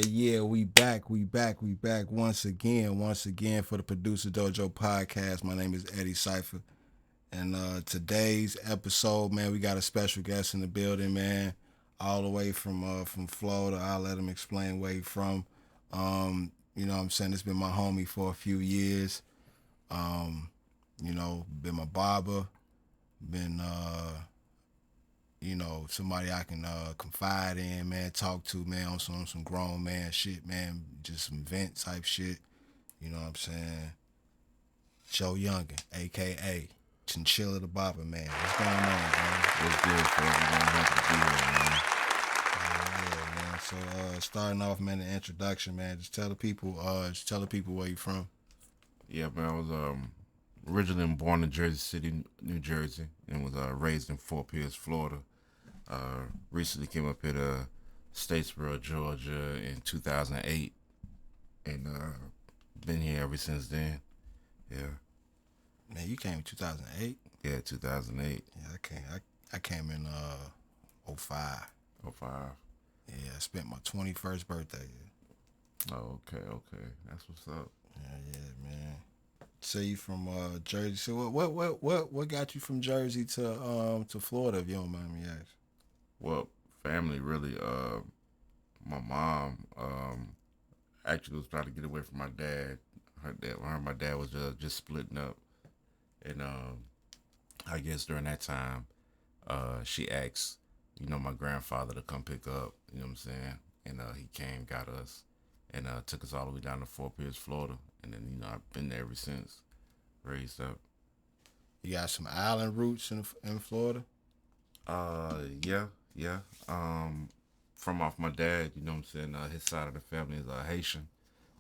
Yeah. We back once again for the Producers Dojo podcast. My name is Eddie Cypher. And today's episode, man, we got a special guest in the building, man. All the way from Florida. I'll let him explain where he from. You know what I'm saying? It's been my homie for a few years. Been my barber, been somebody I can confide in, man, talk to, man, on some grown man shit, man, just some vent type shit. You know what I'm saying? Joe Youngin, aka Chinchilla Da Barberman. What's going on, man? What's good, folks? I'm happy Yeah, man. So starting off, man, the introduction, man. Just tell the people where you from. to be here, man. Yeah, man. I was originally born in Jersey City, New Jersey, and was raised in Fort Pierce, Florida. Recently came up here to Statesboro, Georgia in 2008, and been here ever since then. Yeah. Man, you came in 2008. Yeah, 2008. Yeah, I came in 05. Oh, 05. Yeah, I spent my 21st birthday. Oh, okay. That's what's up. Yeah, man. So you from Jersey? So what got you from Jersey to Florida? If you don't mind me asking. Well, family really. My mom actually was trying to get away from my dad. Her and my dad was just splitting up, and I guess during that time, she asked, my grandfather to come pick up. You know what I'm saying? And he came, got us, and took us all the way down to Fort Pierce, Florida. And then I've been there ever since, raised up. You got some island roots in Florida. Yeah. From off my dad, you know what I'm saying. His side of the family is Haitian.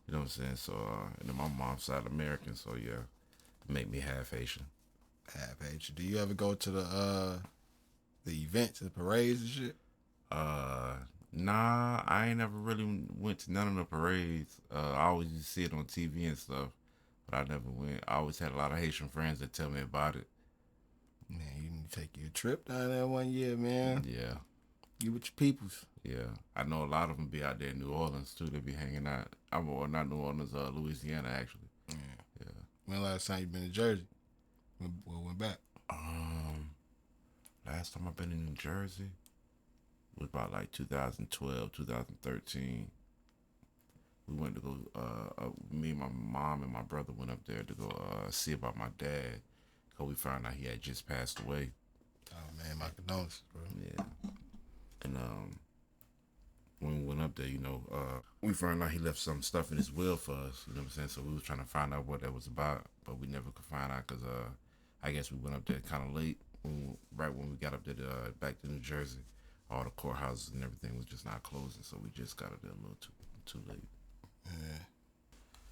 You know what I'm saying? So, and then my mom's side American. So yeah, make me half Haitian. Half Haitian. Do you ever go to the events, the parades and shit? Nah, I ain't never really went to none of the parades. I always used to see it on TV and stuff, but I never went. I always had a lot of Haitian friends that tell me about it. Man, you need to take your trip down there one year, man. Yeah, You with your peoples. yeah. I know a lot of them be out there in New Orleans too. They be hanging out. Well, not New Orleans, Louisiana actually. Yeah. Yeah. When last time you been to Jersey? Went back? Last time I've been in New Jersey was about like 2012, 2013. We went to go. Me, my mom, and my brother went up there to go see about my dad, cause we found out he had just passed away. Oh man, my condolences, bro. Yeah. And when we went up there, we found out he left some stuff in his will for us. You know what I'm saying? So we was trying to find out what that was about, but we never could find out because I guess we went up there kind of late. Right when we got up there back to New Jersey, all the courthouses and everything was just not closing, so we just got up there a little too late. Yeah.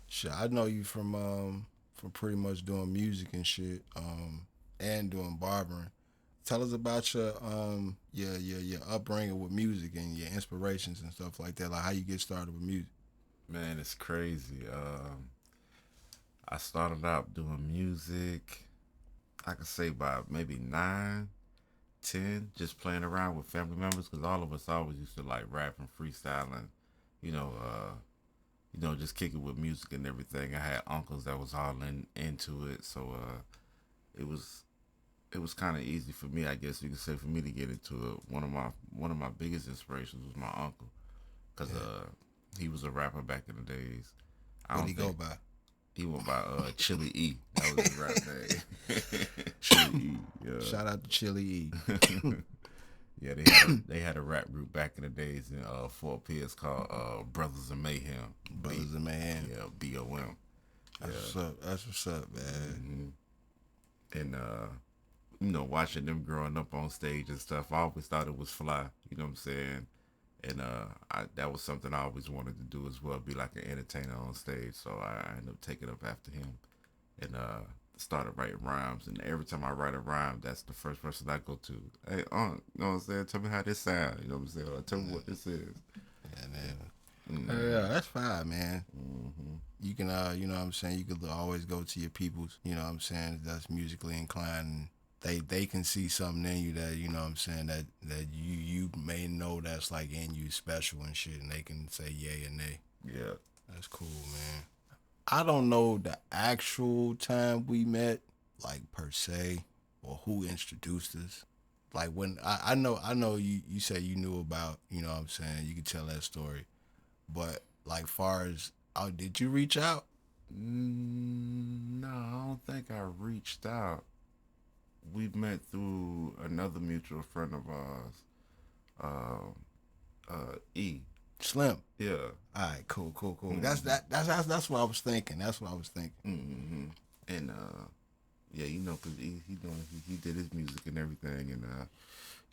Shit, I know you from pretty much doing music and shit, and doing barbering. Tell us about your upbringing with music and your inspirations and stuff like that. Like how you get started with music. Man, it's crazy. I started out doing music. I could say about maybe 9, 10, just playing around with family members because all of us always used to like rap and freestyling, you know, just kick it with music and everything. I had uncles that was all into it, so it was kind of easy for me, I guess you could say, for me to get into it. One of my biggest inspirations was my uncle, cause he was a rapper back in the days. What he go by? He went by Chili E. That was his rap name. Chili E. Yeah. Shout out to Chili E. Yeah, they had a rap group back in the days in Fort Pierce called Brothers of Mayhem. Brothers of Mayhem. Yeah, BOM. That's what's up, man. Mm-hmm. And watching them growing up on stage and stuff, I always thought it was fly. You know what I'm saying? And that was something I always wanted to do as well, be like an entertainer on stage. So I ended up taking up after him and started writing rhymes. And every time I write a rhyme, that's the first person I go to. Hey, you know what I'm saying? Tell me how this sound. You know what I'm saying? Or tell me what this is. Yeah, man. Yeah, that's fine, man. Mm-hmm. You can, you know what I'm saying? You could always go to your peoples, you know what I'm saying, that's musically inclined and they can see something in you that, you know what I'm saying, that you may know that's like in you special and shit, and they can say yay or nay. Yeah. That's cool, man. I don't know the actual time we met, like per se, or who introduced us. Like when I know you say you knew about, you know what I'm saying, you could tell that story. But like far as, oh, did you reach out? No, I don't think I reached out. We met through another mutual friend of ours, E. Slim. Yeah. All right, cool. Mm-hmm. That's what I was thinking. That's what I was thinking. Mm-hmm. And yeah, you know, cause he did his music and everything, and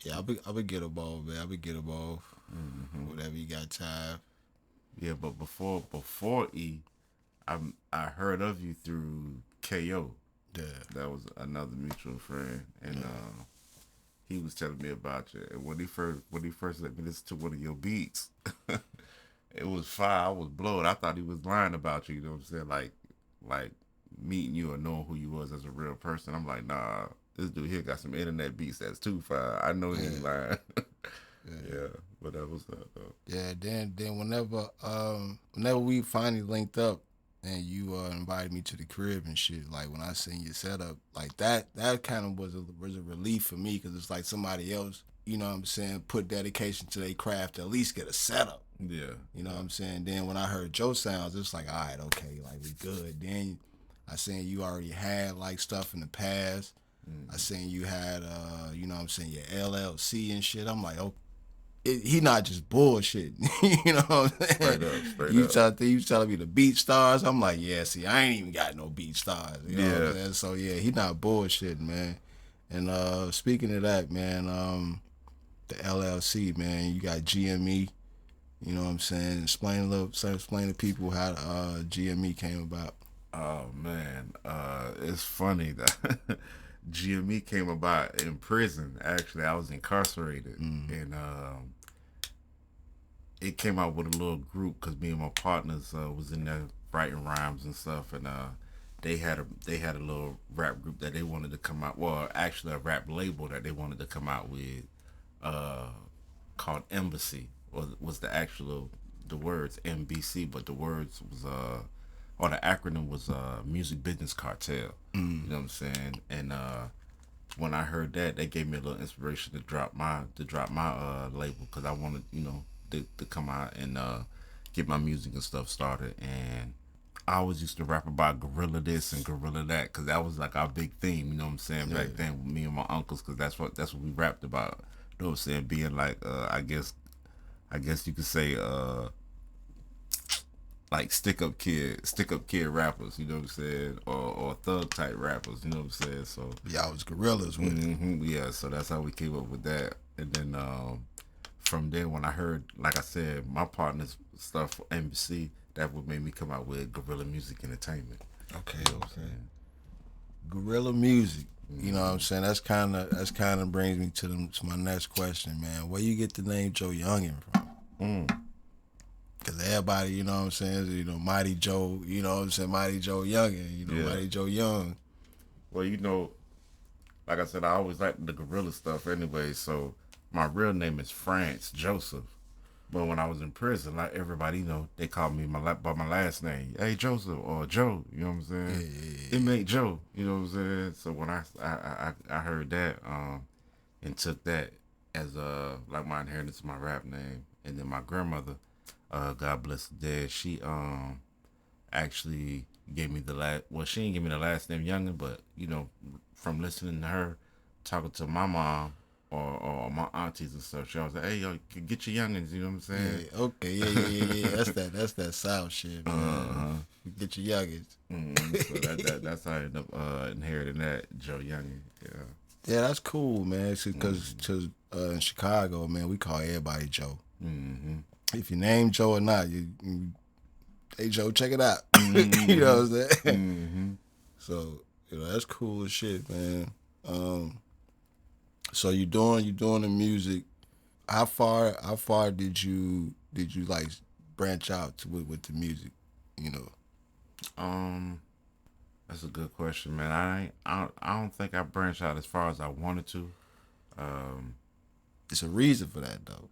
Yeah, I'll be get involved, man. I'll be get involved. mm-hmm. Whatever you got time. Yeah, but before E, I heard of you through KO. Yeah. That was another mutual friend, and he was telling me about you. And when he first let me listen to one of your beats, it was fire. I was blown. I thought he was lying about you. You know what I'm saying? Like meeting you or knowing who you was as a real person. I'm like, nah, this dude here got some internet beats that's too fire. I know he ain't lying. Yeah, but that was that though. Yeah, then whenever we finally linked up and you invited me to the crib and shit, like when I seen your setup, like that kind of was a relief for me, because it's like somebody else, you know what I'm saying, put dedication to their craft to at least get a setup. Yeah, You know what I'm saying? Then when I heard Joe sounds, it's like, all right, okay, like we good. Then I seen you already had like stuff in the past. I seen you had you know what I'm saying, your LLC and shit. I'm like, oh, he not just bullshit. You know what I'm saying? straight up. You telling me the beat stars. I'm like, yeah, see, I ain't even got no beat stars. You know what I'm Yeah. saying? So yeah, he not bullshitting, man. And speaking of that, man, the LLC, man, you got GME. You know what I'm saying? Explain to people how GME came about. Oh man, it's funny that GME came about in prison. Actually, I was incarcerated, and it came out with a little group because me and my partners was in there writing rhymes and stuff, and they had a little rap group that they wanted to come out. Well, actually, a rap label that they wanted to come out with, uh, called Embassy. Was the actual the words MBC, but the words was or the acronym was Music Business Cartel. You know what I'm saying? And when I heard that, they gave me a little inspiration to drop my label, because I wanted, you know, to come out and get my music and stuff started. And I always used to rap about gorilla this and gorilla that, because that was like our big theme. You know what I'm saying? Yeah. Back then with me and my uncles, because that's what we rapped about. You know what I'm saying? Being like I guess you could say like stick up kid rappers, you know what I'm saying, or thug type rappers, you know what I'm saying. So Y'all was gorillas with it. yeah, so that's how we came up with that. And then from there, when I heard, like I said, my partner's stuff for NBC, that would make me come out with Guerrilla Music Entertainment. Okay, You know what I'm okay. saying? Gorilla music. You know what I'm saying? That's kind of brings me to my next question, man. Where you get the name Joe Youngin from? Because everybody, you know what I'm saying, you know, Mighty Joe, you know what I'm saying, Mighty Joe Youngin, you know, Yeah. Mighty Joe Young. Well, you know, like I said, I always liked the gorilla stuff anyway. So my real name is France Joseph. But when I was in prison, like everybody, you know, they called me by my last name. Hey, Joseph, or Joe. You know what I'm saying? Inmate Joe. You know what I'm saying? So when I heard that, and took that as like my inheritance, my rap name. And then my grandmother, God bless the dead, she actually gave me the last. Well, she didn't give me the last name Youngin, but you know, from listening to her talking to my mom or my aunties and stuff, she was like, "Hey, yo, get your youngins." You know what I'm saying? Yeah, okay, yeah. That's that South shit, man. Get your youngins. So that's how I ended up inheriting that Joe Youngin. Yeah. Yeah, that's cool, man. Because in Chicago, man, we call everybody Joe. If your name Joe or not, hey Joe, check it out. You know what I'm saying? So you know that's cool as shit, man. So you doing the music. How far did you like branch out with the music? You know. That's a good question, man. I don't think I branched out as far as I wanted to. Um, It's a reason for that though.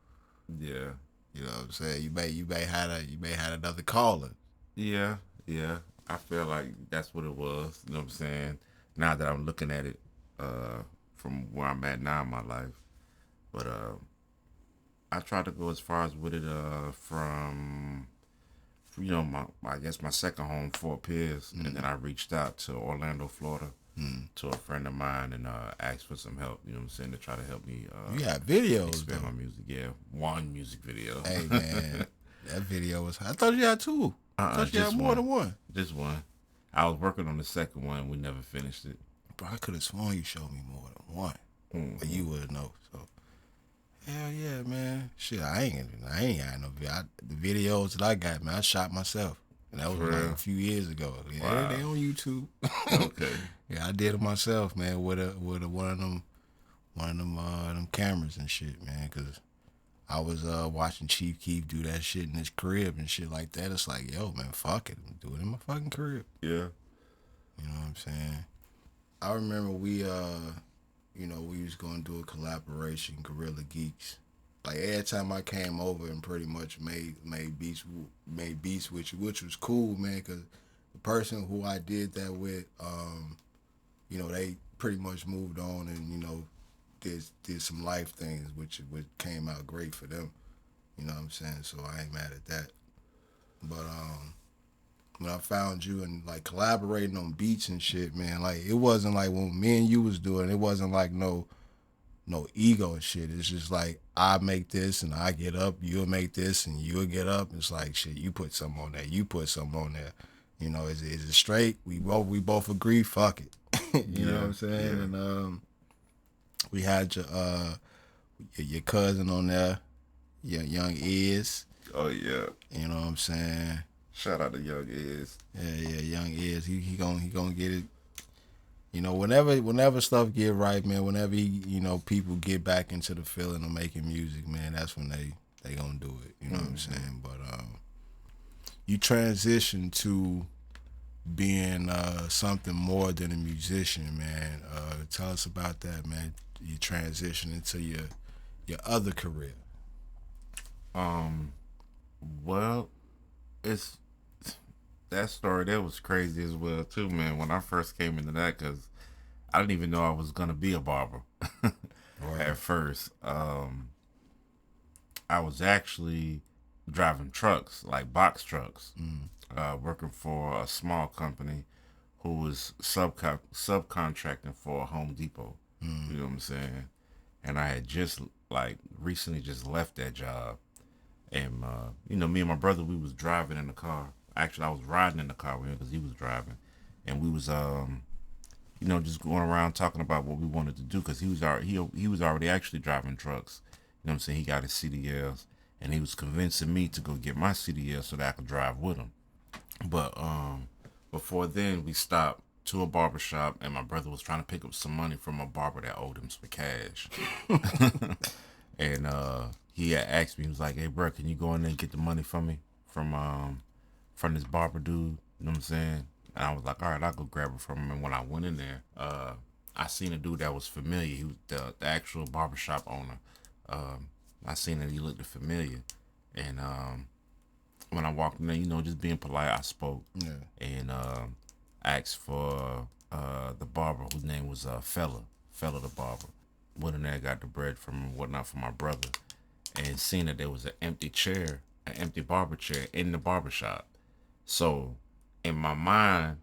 yeah, You know what I'm saying? You may had another caller. yeah, yeah. I feel like that's what it was. You know what I'm saying? Now that I'm looking at it, from where I'm at now in my life, but I tried to go as far as with it, from my I guess my second home, Fort Pierce, and then I reached out to Orlando, Florida, to a friend of mine and asked for some help. You know what I'm saying, to try to help me You got videos expand my though. music. Yeah, one music video. Hey man, that video was. I thought you had two. I thought you had Just more one, than one. just one. I was working on the second one. We never finished it. Bro, I could have sworn you showed me more than one, but Mm-hmm. you would know. So hell yeah, man. Shit, I ain't got no video. The videos that I got, man, I shot myself. And that was For like real? a few years ago. Yeah, Wow. they on YouTube. Okay. Yeah, I did it myself, man, with one of them cameras and shit, man. Cause I was watching Chief Keef do that shit in his crib and shit like that. It's like, yo, man, fuck it, I'm do it in my fucking crib. Yeah. You know what I'm saying? I remember we was gonna do a collaboration, Gorilla Geeks. Like every time I came over and pretty much made beats with you, which was cool, man. Cause the person who I did that with, they pretty much moved on and did some life things, which came out great for them. You know what I'm saying? So I ain't mad at that. But when I found you and like collaborating on beats and shit, man, like it wasn't like when me and you was doing, it wasn't like no ego and shit. It's just like I make this and I get up, you'll make this and you'll get up. It's like shit, you put something on there, you put something on there. Is it straight? We both agree, fuck it. You know what Yeah. I'm saying? Yeah. And we had your cousin on there, your young Iz. Oh yeah. You know what I'm saying? Shout out to Young Is. Yeah, young Iz. He gonna get it. Whenever stuff get right, man. Whenever people get back into the feeling of making music, man. That's when they gonna do it. You know what I'm saying? But you transition to being something more than a musician, man. Tell us about that, man. You transition into your other career. Um. Well, it's that story that was crazy as well too, man. When I first came into that, cause I didn't even know I was gonna be a barber Right. at first. I was actually driving trucks, like box trucks, working for a small company who was subcontracting for Home Depot. You know what I'm saying? And I had just like recently just left that job, and me and my brother, we was driving in the car. Actually, I was riding in the car with him because he was driving, and we was just going around talking about what we wanted to do because he was already actually driving trucks. You know what I'm saying? He got his CDLs, and he was convincing me to go get my CDL so that I could drive with him. But before then, we stopped to a barber shop, and my brother was trying to pick up some money from a barber that owed him some cash. And he had asked me, he was like, "Hey, bro, can you go in there and get the money from me from this barber dude?" You know what I'm saying? And I was like, "All right, I'll go grab it from him." And when I went in there, I seen a dude that was familiar. He was the actual barbershop owner. I seen that he looked familiar, and when I walked in there, just being polite, I spoke Yeah. and asked for the barber whose name was Fella the barber. Went in there, got the bread from and whatnot for my brother, and seen that there was an empty barber chair in the barber shop. So in my mind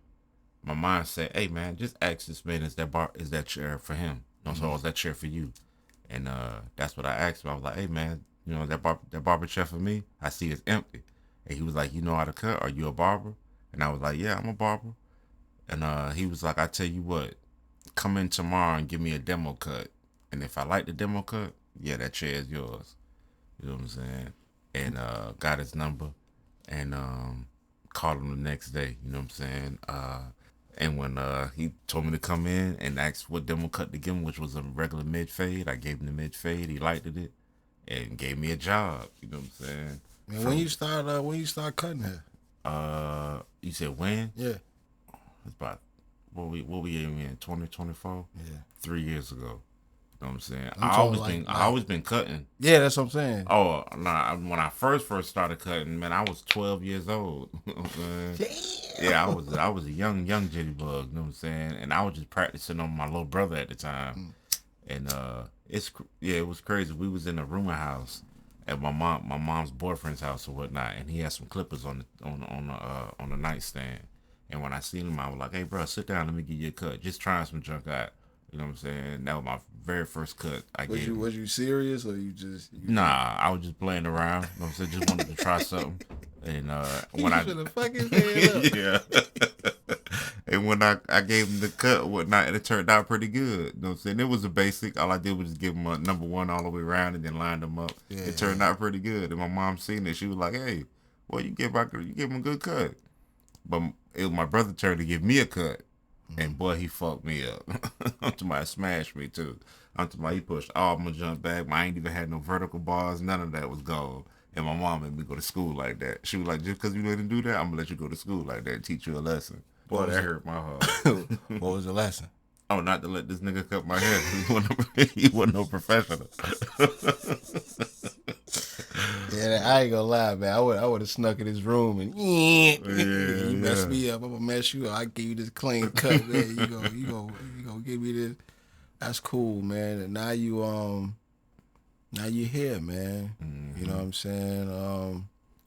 said, "Hey man, just ask this man, is that chair for him? No, so is that chair for you?" And that's what I asked him. I was like, "Hey man, that barber chair for me? I see it's empty." And he was like, "You know how to cut? Are you a barber?" And I was like, "Yeah, I'm a barber." And he was like, "I tell you what, come in tomorrow and give me a demo cut. And if I like the demo cut, yeah, that chair is yours." You know what I'm saying? And got his number and called him the next day. You know what I'm saying? And when he told me to come in and ask what demo cut to give him, which was a regular mid fade, I gave him the mid fade. He liked it and gave me a job. You know what I'm saying? Man, when you start cutting hair? You said when? Yeah. It's about what we in 2024? Yeah. 3 years ago. You know what I'm saying? I'm talking I always been cutting. Yeah, that's what I'm saying. Oh, nah, when I first started cutting, man, I was 12 years old. You know what I'm saying? Damn. Yeah, I was a young jitty bug. You know what I'm saying? And I was just practicing on my little brother at the time. And it was crazy. We was in a rooming house at my mom's boyfriend's house or whatnot, and he had some clippers on the nightstand. And when I seen him, I was like, "Hey, bro, sit down. Let me give you a cut. Just trying some junk out." You know what I'm saying? That was my very first cut I gave him. Was you serious or you just Nah, I was just playing around. You know what I'm saying? Just wanted to try something. And when I should have fucking head up. yeah. And when I gave him the cut and whatnot, and it turned out pretty good. You know what I'm saying? It was a basic. All I did was just give him a number one all the way around and then lined them up. Yeah, It turned out pretty good. And my mom seen it. She was like, "Hey, well, you give him a good cut." But it was my brother's turn to give me a cut. And boy, he fucked me up. I'm talking about smashed me too. I'm talking about he pushed all my junk back. I ain't even had no vertical bars. None of that was gone. And my mom made me go to school like that. She was like, "Just because you didn't do that, I'm gonna let you go to school like that and teach you a lesson." Boy, that hurt my heart. What was the lesson? Oh, not to let this nigga cut my hair because he wasn't no professional. Yeah, I ain't gonna lie, man. I would have snuck in his room and you mess me up. I'm gonna mess you up. I give you this clean cut, man. You go give me this. That's cool, man. And now you here, man. Mm-hmm. You know what I'm saying?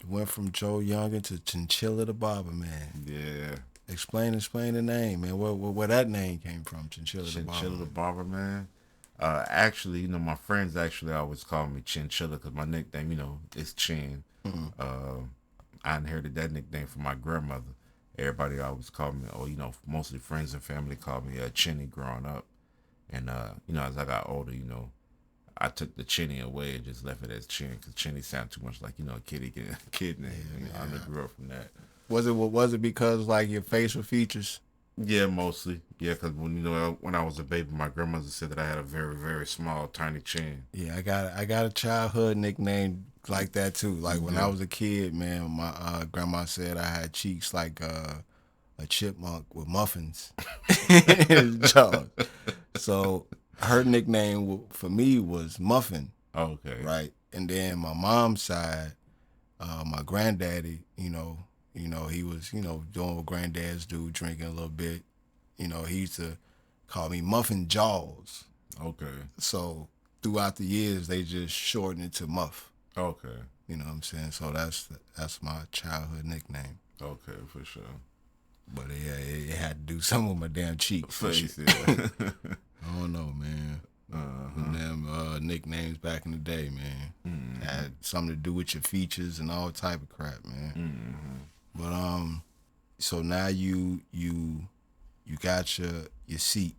Went from Joe Youngin to Chinchilla Da Barberman. Yeah. Explain the name, man. Where that name came from, Chinchilla Da Barberman. Chinchilla Da Barberman. Actually, my friends actually always call me Chinnchilla because my nickname, is Chin. Mm-hmm. I inherited that nickname from my grandmother. Everybody always called me, or mostly friends and family called me Chinny growing up. And as I got older, I took the Chinny away and just left it as Chin because Chinny sounded too much like a kid name. I grew up from that. Was it because like your facial features? Yeah, mostly. Yeah, because when I was a baby, my grandmother said that I had a very, very small, tiny chin. Yeah, I got a childhood nickname like that too. Like when I was a kid, man, my grandma said I had cheeks like a chipmunk with muffins in his jaws. So her nickname for me was Muffin. Okay. Right, and then my mom's side, my granddaddy, he was, doing what granddads do, drinking a little bit. He used to call me Muffin Jaws. Okay. So throughout the years, they just shortened it to Muff. Okay. You know what I'm saying? So that's my childhood nickname. Okay, for sure. But yeah, it had to do something with my damn cheeks. Face, yeah. I don't know, man. Them nicknames back in the day, man, had something to do with your features and all type of crap, man. But so now you got your seat.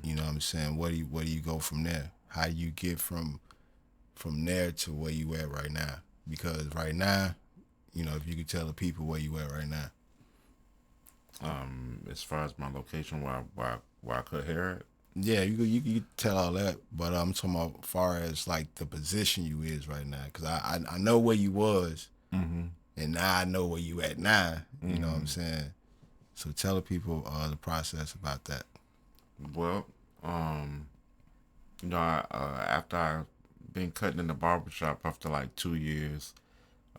You know what I'm saying? Where do you go from there? How you get from there to where you at right now? Because right now, if you could tell the people where you at right now. As far as my location where I cut hair at. Yeah, you could tell all that, but I'm talking about far as like the position you is right now, because I know where you was, and now I know where you at now. You know what I'm saying? So tell the people the process about that. Well, after I been cutting in the barbershop after like 2 years,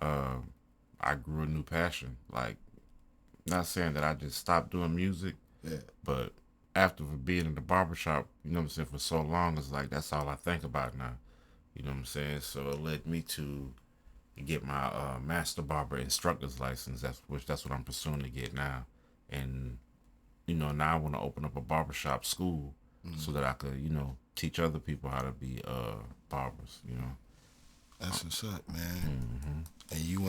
I grew a new passion. Like, not saying that I just stopped doing music, but after being in the barbershop, for so long, it's like that's all I think about now. You know what I'm saying? So it led me to get my master barber instructor's license. That's what I'm pursuing to get now. And now I want to open up a barbershop school so that I could teach other people how to be barbers. That's what's up, man. And you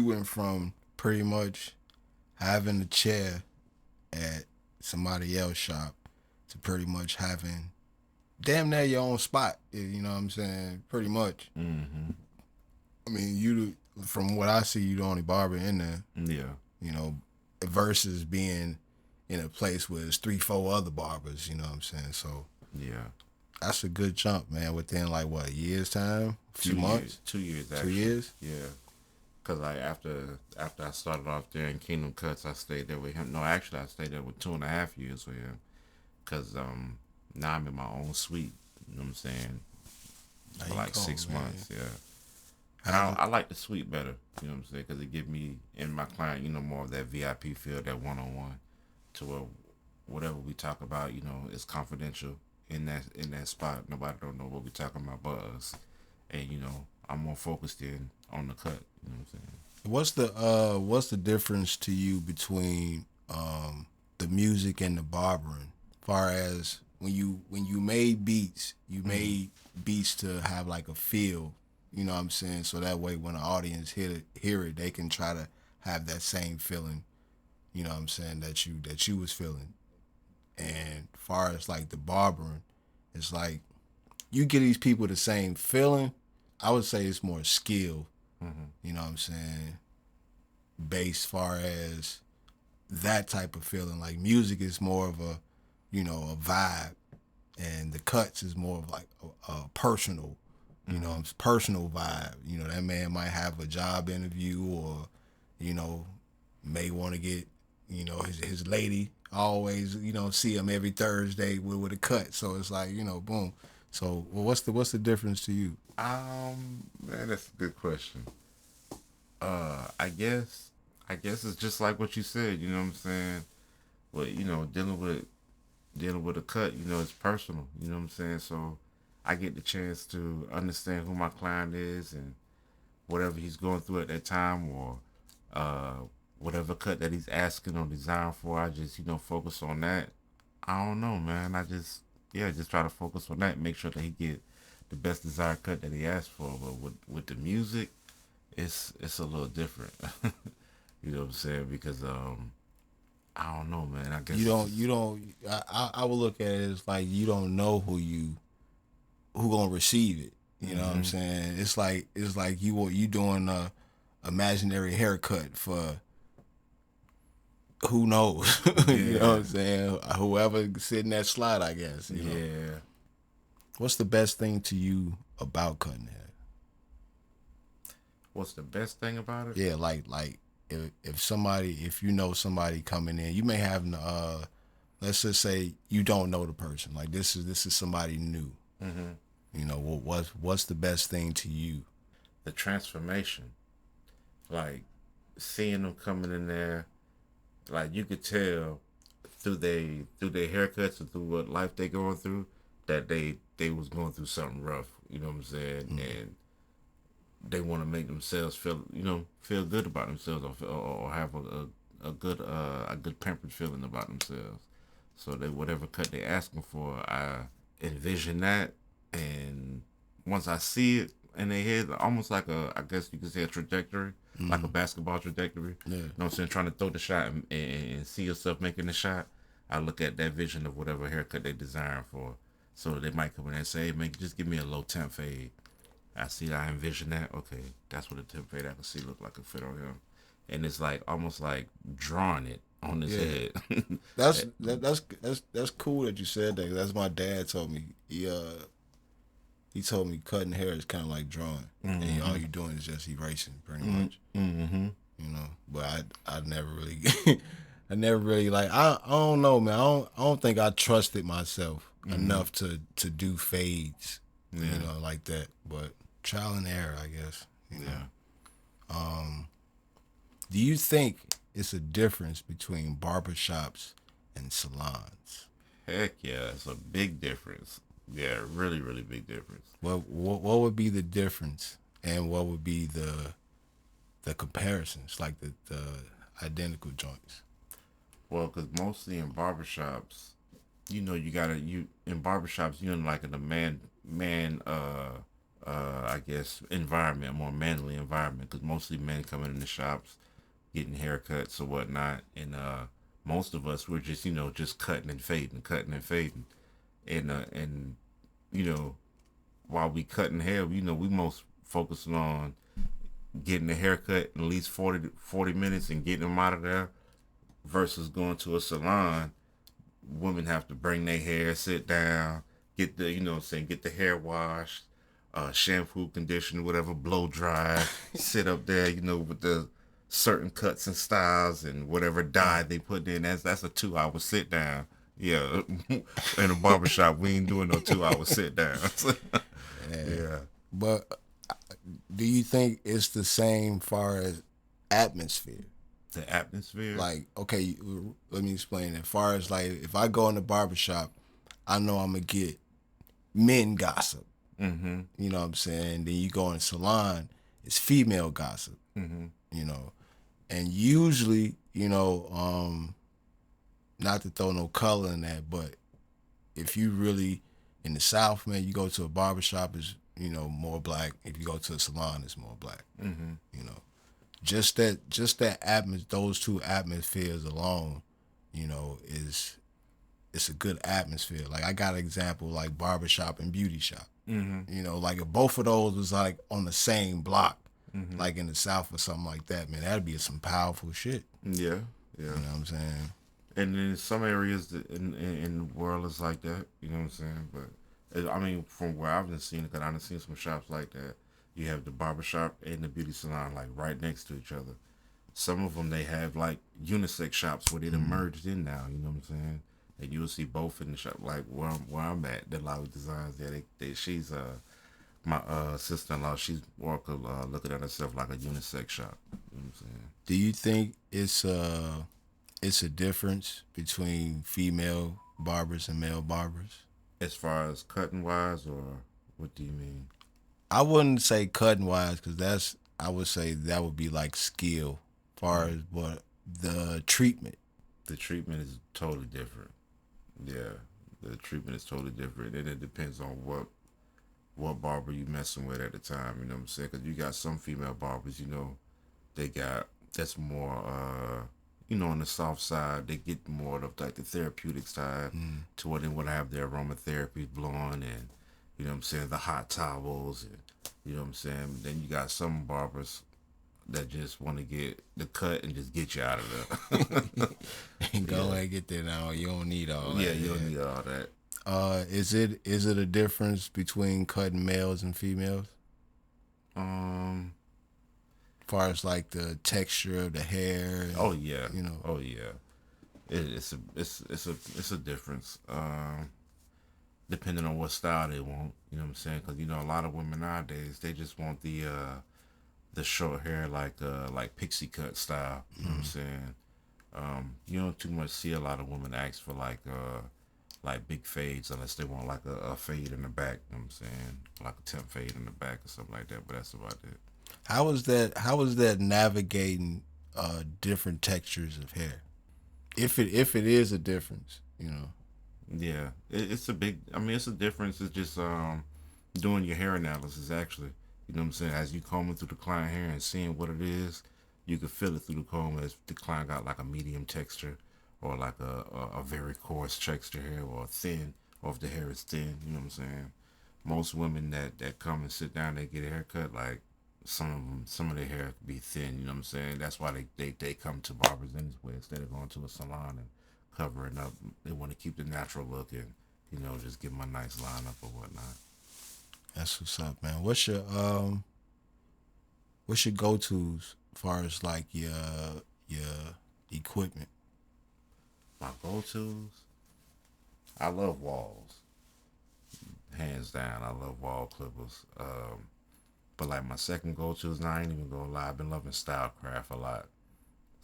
went from pretty much having a chair at somebody else's shop to pretty much having damn near your own spot. You know what I'm saying? Pretty much. I mean, from what I see, you the only barber in there. Yeah. Versus being in a place where there's 3-4 other barbers. You know what I'm saying? So yeah, that's a good jump, man. Within like what, a year's time, a few months, 2 years, 2 years. Yeah. Cause like after I started off there in Kingdom Cuts, I stayed there with him. No, actually, I stayed there with 2.5 years with him. Cause now I'm in my own suite. You know what I'm saying? There For you like go, 6 months, man. yeah. And Have it. I like the suite better. You know what I'm saying? Cause it give me and my client, more of that VIP feel, that one-on-one, to where whatever we talk about, is confidential in that spot. Nobody don't know what we talking about but us. And I'm more focused in on the cut. You know what I'm saying? What's the difference to you between the music and the barbering? Far as when you made beats, you Mm-hmm. made beats to have like a feel. You know what I'm saying? So that way, when the audience hear it, they can try to have that same feeling. You know what I'm saying, that you was feeling. And far as like the barbering, it's like you get these people the same feeling. I would say it's more skill. Mm-hmm. You know what I'm saying? Based far as that type of feeling. Like music is more of a vibe, and the cuts is more of like a personal, Mm-hmm. personal vibe. That man might have a job interview, or you know, may want to get, his lady always, see him every Thursday with a cut. So it's like, boom. So well, what's the difference to you? Man, that's a good question. I guess it's just like what you said. You know what I'm saying? But dealing with a cut, it's personal. You know what I'm saying? So I get the chance to understand who my client is and whatever he's going through at that time, or uh, whatever cut that he's asking or design for. I just focus on that. I don't know, man. I just try to focus on that. Make sure that he get the best desired cut that he asked for. But with the music, it's a little different. You know what I'm saying? Because I don't know, man. I You guess it's don't, just. you don't. I would look at it as like you don't know who gonna receive it. You know what I'm Mm-hmm. saying? It's like you doing a imaginary haircut for who knows. You know what Yeah, I'm saying? Whoever sitting that slot, I guess. yeah. What's the best thing to you about cutting hair? What's the best thing about it? Yeah, like if you know somebody coming in, you may have let's just say you don't know the person. Like this is somebody new. Mm-hmm. What's the best thing to you? The transformation, like seeing them coming in there, like you could tell through their haircuts and through what life they going through, that they was going through something rough. You know what I'm saying? Mm. And they want to make themselves feel good about themselves, or have a good pampered feeling about themselves. So that whatever cut they asking for, I envision that, and once I see it in their head, almost like I guess you could say a trajectory, like a Mm. basketball trajectory. Yeah. You know what I'm saying? Trying to throw the shot and see yourself making the shot. I look at that vision of whatever haircut they design for. So they might come in and say, hey, man, just give me a low temp fade. I see. I envision that. Okay, that's what a temp fade I can see look like a fit on him, and it's like almost like drawing it on his Yeah. head. That's cool that you said that. 'Cause that's my dad told me. He told me cutting hair is kind of like drawing, and all Mm-hmm. you doing is just erasing, pretty Mm-hmm. much. Mm-hmm. But I never really, I never really like. I don't know, man. I don't think I trusted myself Mm-hmm. enough to do fades, Yeah. like that. But trial and error, I guess. Yeah. Do you think it's a difference between barbershops and salons? Heck yeah, it's a big difference. Yeah, really, really big difference. What would be the difference, and what would be the comparisons, like the identical joints? Well, because mostly in barbershops, you gotta you in barbershops, you're in like in a man I guess environment, a more manly environment, because mostly men coming in the shops getting haircuts or whatnot, and most of us we're just just cutting and fading, and you know while we cutting hair, we most focusing on getting a haircut in at least 40 minutes and getting them out of there, versus going to a salon. Women have to bring their hair, sit down, get the you know what I'm saying, get the hair washed, shampoo, conditioner, whatever, blow dry, sit up there, with the certain cuts and styles and whatever dye they put in. That's a 2 hour sit down. Yeah, in a barbershop, we ain't doing no 2 hour sit down. Yeah. But do you think it's the same far as atmosphere? The atmosphere. Like, okay, let me explain. As far as like, if I go in the barbershop, I know I'm gonna get men gossip. Mm-hmm. You know what I'm saying? Then you go in the salon, it's female gossip. Mm-hmm. You know, and usually, not to throw no color in that, but if you really in the South, man, you go to a barbershop, is more black. If you go to a salon, it's more black. Mm-hmm. You know, just that those two atmospheres alone, is it's a good atmosphere. Like I got an example like barbershop and beauty shop. Mm-hmm. Like if both of those was like on the same block, Mm-hmm. like in the South or something like that, man, that'd be some powerful shit. Yeah. Yeah. You know what I'm saying? And in some areas in the world is like that, you know what I'm saying? But I mean, from where I've been seeing it, because I've seen some shops like that. You have the barbershop and the beauty salon like right next to each other. Some of them they have like unisex shops where they're merged in now. You know what I'm saying? And you'll see both in the shop. Like where I'm at, the lot of designs there. She's my sister-in-law. She's looking at herself like a unisex shop. You know what I'm saying? Do you think it's a difference between female barbers and male barbers? As far as cutting wise, or what do you mean? I wouldn't say cutting wise because I would say that would be like skill, far as but the treatment. The treatment is totally different. Yeah, the treatment is totally different, and it depends on what barber you messing with at the time. You know what I'm saying? Because you got some female barbers, they got that's more, on the soft side. They get more of like the therapeutic side to where they want to have their aromatherapy blowing and, you know what I'm saying, the hot towels and, you know what I'm saying. Then you got some barbers that just want to get the cut and just get you out of there. And go and get that now. You don't need all that. Yeah, you don't need all that. Is it a difference between cutting males and females? Um. As far as like the texture of the hair. And, Oh yeah. You know. Oh yeah. It's a difference. Depending on what style they want. You know what I'm saying? Because a lot of women nowadays they just want the short hair like pixie cut style. You know what I'm saying? You don't too much see a lot of women ask for like big fades unless they want like a fade in the back. You know what I'm saying? Like a temp fade in the back or something like that. But that's about it. How is that navigating different textures of hair? If it is a difference, Yeah, it's a big. I mean, it's a difference. It's just doing your hair analysis actually. You know what I'm saying? As you combing through the client hair and seeing what it is, you can feel it through the comb as the client got like a medium texture or like a very coarse texture hair or thin, or if the hair is thin. You know what I'm saying? Most women that come and sit down, they get a haircut. Like some of their hair be thin. You know what I'm saying? That's why they come to barbers anyway instead of going to a salon and covering up. They want to keep the natural look and just give them a nice lineup or whatnot. that's what's up, man. What's your go tos as far as like your equipment? My go-tos, I love walls. Hands down, I love wall clippers. But like my second go-tos, now I ain't even gonna lie, I've been loving Stylecraft a lot.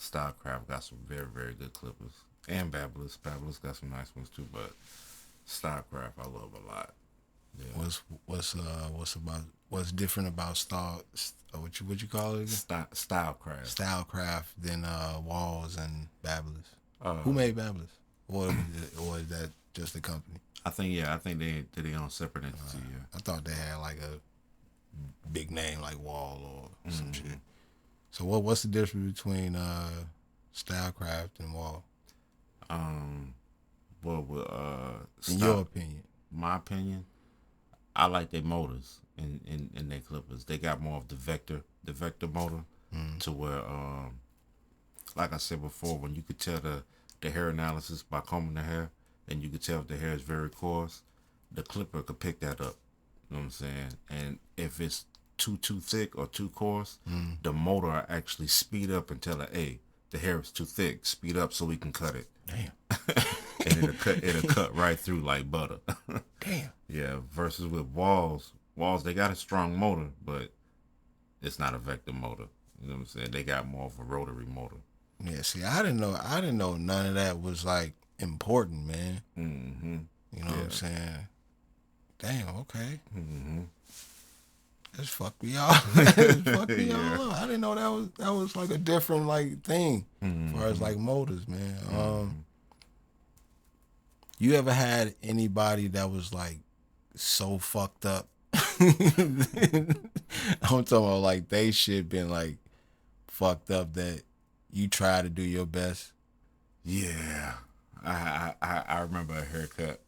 Stylecraft got some very, very good clippers. And Babylous. Babylous got some nice ones too, but Stylecraft I love a lot. Yeah. What's different about what you call it again? Stylecraft. Stylecraft than Walls and Babylous. Uh, Who made Babylous? Or is that just the company? I think they own separate entity. Yeah. I thought they had like a big name like Wall or some shit. So what's the difference between Stylecraft and Wall? Well, with In your opinion? my opinion, I like their motors in their clippers. They got more of the vector motor, to where like I said before, when you could tell the hair analysis by combing the hair, and you could tell if the hair is very coarse, the clipper could pick that up. You know what I'm saying? And if it's too thick or too coarse, the motor will actually speed up and tell it, hey, the hair is too thick. Speed up so we can cut it. Damn. And it'll cut right through like butter. Damn. Yeah. Versus with walls, they got a strong motor, but it's not a vector motor. You know what I'm saying? They got more of a rotary motor. Yeah, see, I didn't know none of that was like important, man. Mm-hmm. You know what I'm saying? Damn, okay. Mm-hmm. That's fucked me off. That's fucked me all up. I didn't know that was like a different like thing as far as like motors, man. You ever had anybody that was like so fucked up? I'm talking about like they shit been like fucked up that you try to do your best. Yeah. I remember a haircut.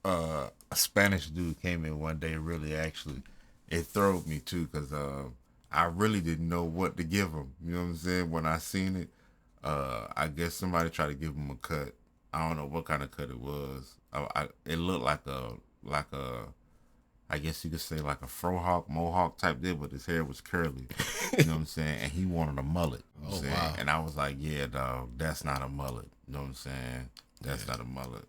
A Spanish dude came in one day. Really, actually, it throwed me too because I really didn't know what to give him. You know what I'm saying? When I seen it, I guess somebody tried to give him a cut. I don't know what kind of cut it was. It looked like a I guess you could say like a frohawk, mohawk type deal, but his hair was curly. You know what I'm saying? And he wanted a mullet. You know what I'm saying? Wow. And I was like, yeah, dog, that's not a mullet. You know what I'm saying? That's not a mullet.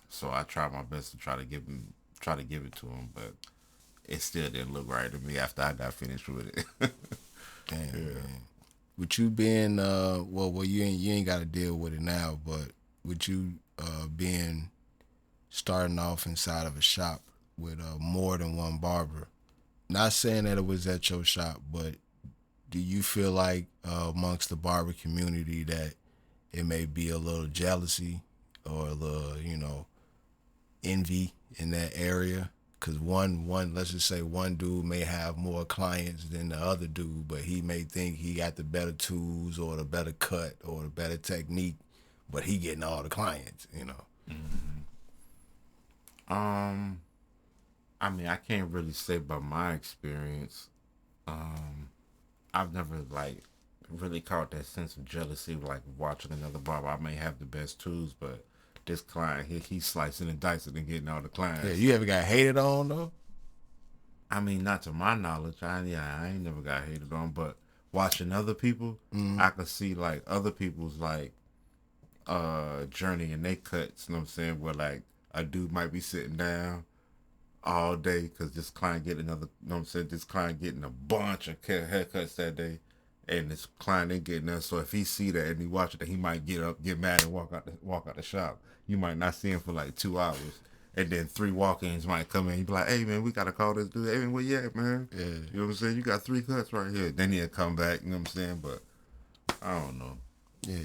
So I tried my best to try to give it to him, but it still didn't look right to me after I got finished with it. Damn, man. With you being well, you ain't got to deal with it now, but with you being starting off inside of a shop with more than one barber, not saying that it was at your shop, but do you feel like amongst the barber community that it may be a little jealousy or a little, envy in that area? Because let's just say one dude may have more clients than the other dude, but he may think he got the better tools or the better cut or the better technique, but he getting all the clients, I mean, I can't really say by my experience. I've never like really caught that sense of jealousy, like watching another barber. I may have the best tools, but this client, he's slicing and dicing and getting all the clients. Yeah, you ever got hated on though? I mean, not to my knowledge. I ain't never got hated on, but watching other people, I could see like other people's like journey and they cuts. You know what I'm saying? Where like a dude might be sitting down all day because this client getting another. You know what I'm saying? This client getting a bunch of haircuts that day, and this client ain't getting that. So if he see that and he watch it, then he might get up, get mad, and walk out the shop. You might not see him for like 2 hours. And then 3 walk-ins might come in. You be like, hey, man, we got to call this dude. Hey, man, where you at, man? Yeah. You know what I'm saying? You got 3 cuts right here. Then he'll come back, you know what I'm saying? But I don't know. Yeah,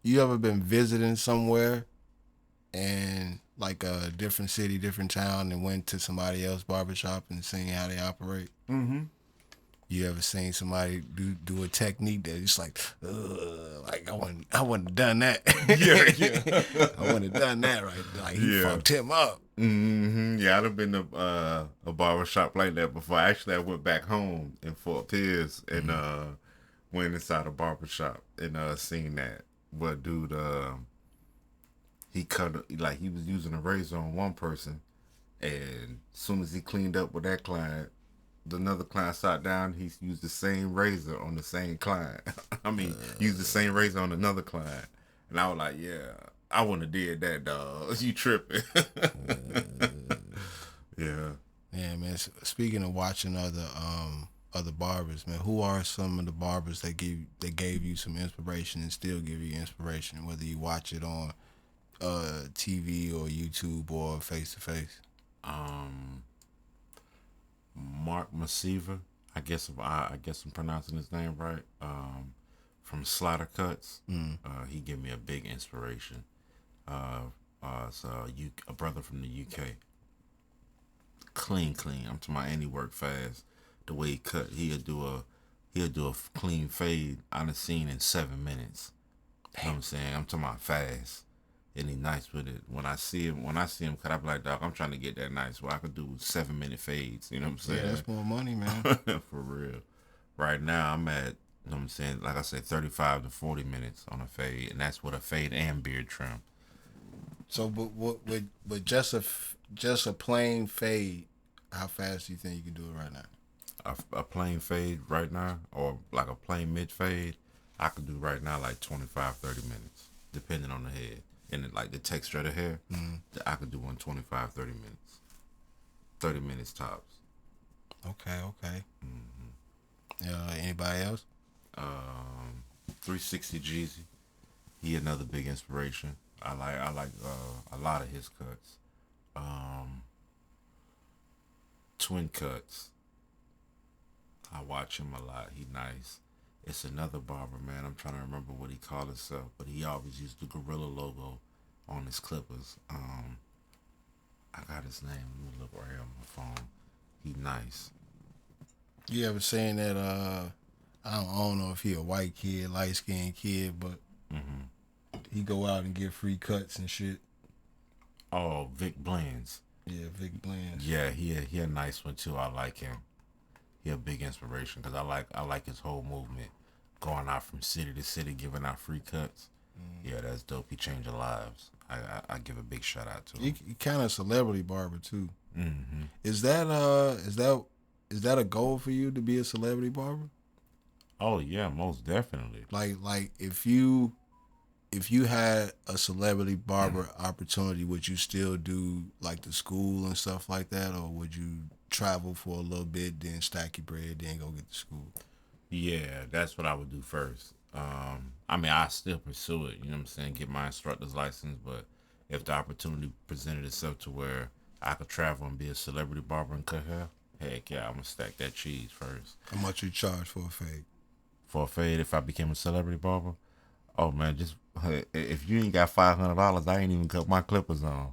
you ever been visiting somewhere and like a different city, different town, and went to somebody else's barbershop and seen how they operate? Mm-hmm. You ever seen somebody do a technique that it's like I wouldn't have done that. Yeah. I wouldn't have done that right. Like he fucked him up. Mm-hmm. Yeah, I've been to a barbershop like that before. Actually, I went back home in Fort Pierce and went inside a barbershop and seen that. But dude, he cut like he was using a razor on one person, and as soon as he cleaned up with that client, another client sat down. He used the same razor on the same client. I mean, used the same razor on another client, and I was like, yeah. I wouldn't have did that, dog. You tripping. Yeah. Yeah, man. Speaking of watching other barbers, man, who are some of the barbers that gave you some inspiration and still give you inspiration, whether you watch it on TV or YouTube or face to face? Mark Masiva. I guess I'm pronouncing his name right. From Slaughter Cuts. He gave me a big inspiration. It's a brother from the UK. Clean. I'm talking about, and he work fast. The way he cut, he'll do a clean fade on the scene in 7 minutes. You know what I'm saying? I'm talking about fast. And he nice with it. When I see him cut, I be like, dog, I'm trying to get that nice where I could do 7-minute fades. You know what I'm saying? Yeah, that's more money, man. For real. Right now I'm at, you know what I'm saying, like I said, 35 to 40 minutes on a fade, and that's with a fade and beard trim. So, but just a plain fade, How fast do you think you can do it right now? A plain fade right now, or like a plain mid fade, I could do right now like 25, 30 minutes, depending on the head. And like the texture of the hair, I could do one 25, 30 minutes. 30 minutes tops. Okay, okay. Anybody else? 360 Jeezy. He another big inspiration. I like a lot of his cuts. Twin cuts. I watch him a lot. He nice. It's another barber, man. I'm trying to remember what he called himself, but he always used the gorilla logo on his clippers. I got his name. Let me look right here on my phone. He nice. You ever saying that? I don't know if he a white kid, light skinned kid, but he go out and get free cuts and shit. Oh, Vic Blends. Yeah, Vic Blends. Yeah, he a nice one too. I like him. He a big inspiration because I like his whole movement, going out from city to city, giving out free cuts. Yeah, that's dope. He changed lives. I give a big shout out to him. He kind of celebrity barber too. Mm-hmm. Is that a goal for you to be a celebrity barber? Oh yeah, most definitely. Like if you had a celebrity barber opportunity, would you still do like the school and stuff like that, or would you travel for a little bit, then stack your bread, then go get to school? Yeah, that's what I would do first. I mean, I still pursue it. You know what I'm saying? Get my instructor's license, but if the opportunity presented itself to where I could travel and be a celebrity barber and cut hair, heck yeah, I'm gonna stack that cheese first. How much you charge for a fade? For a fade, if I became a celebrity barber, oh man, just if you ain't got $500, I ain't even cut my clippers on.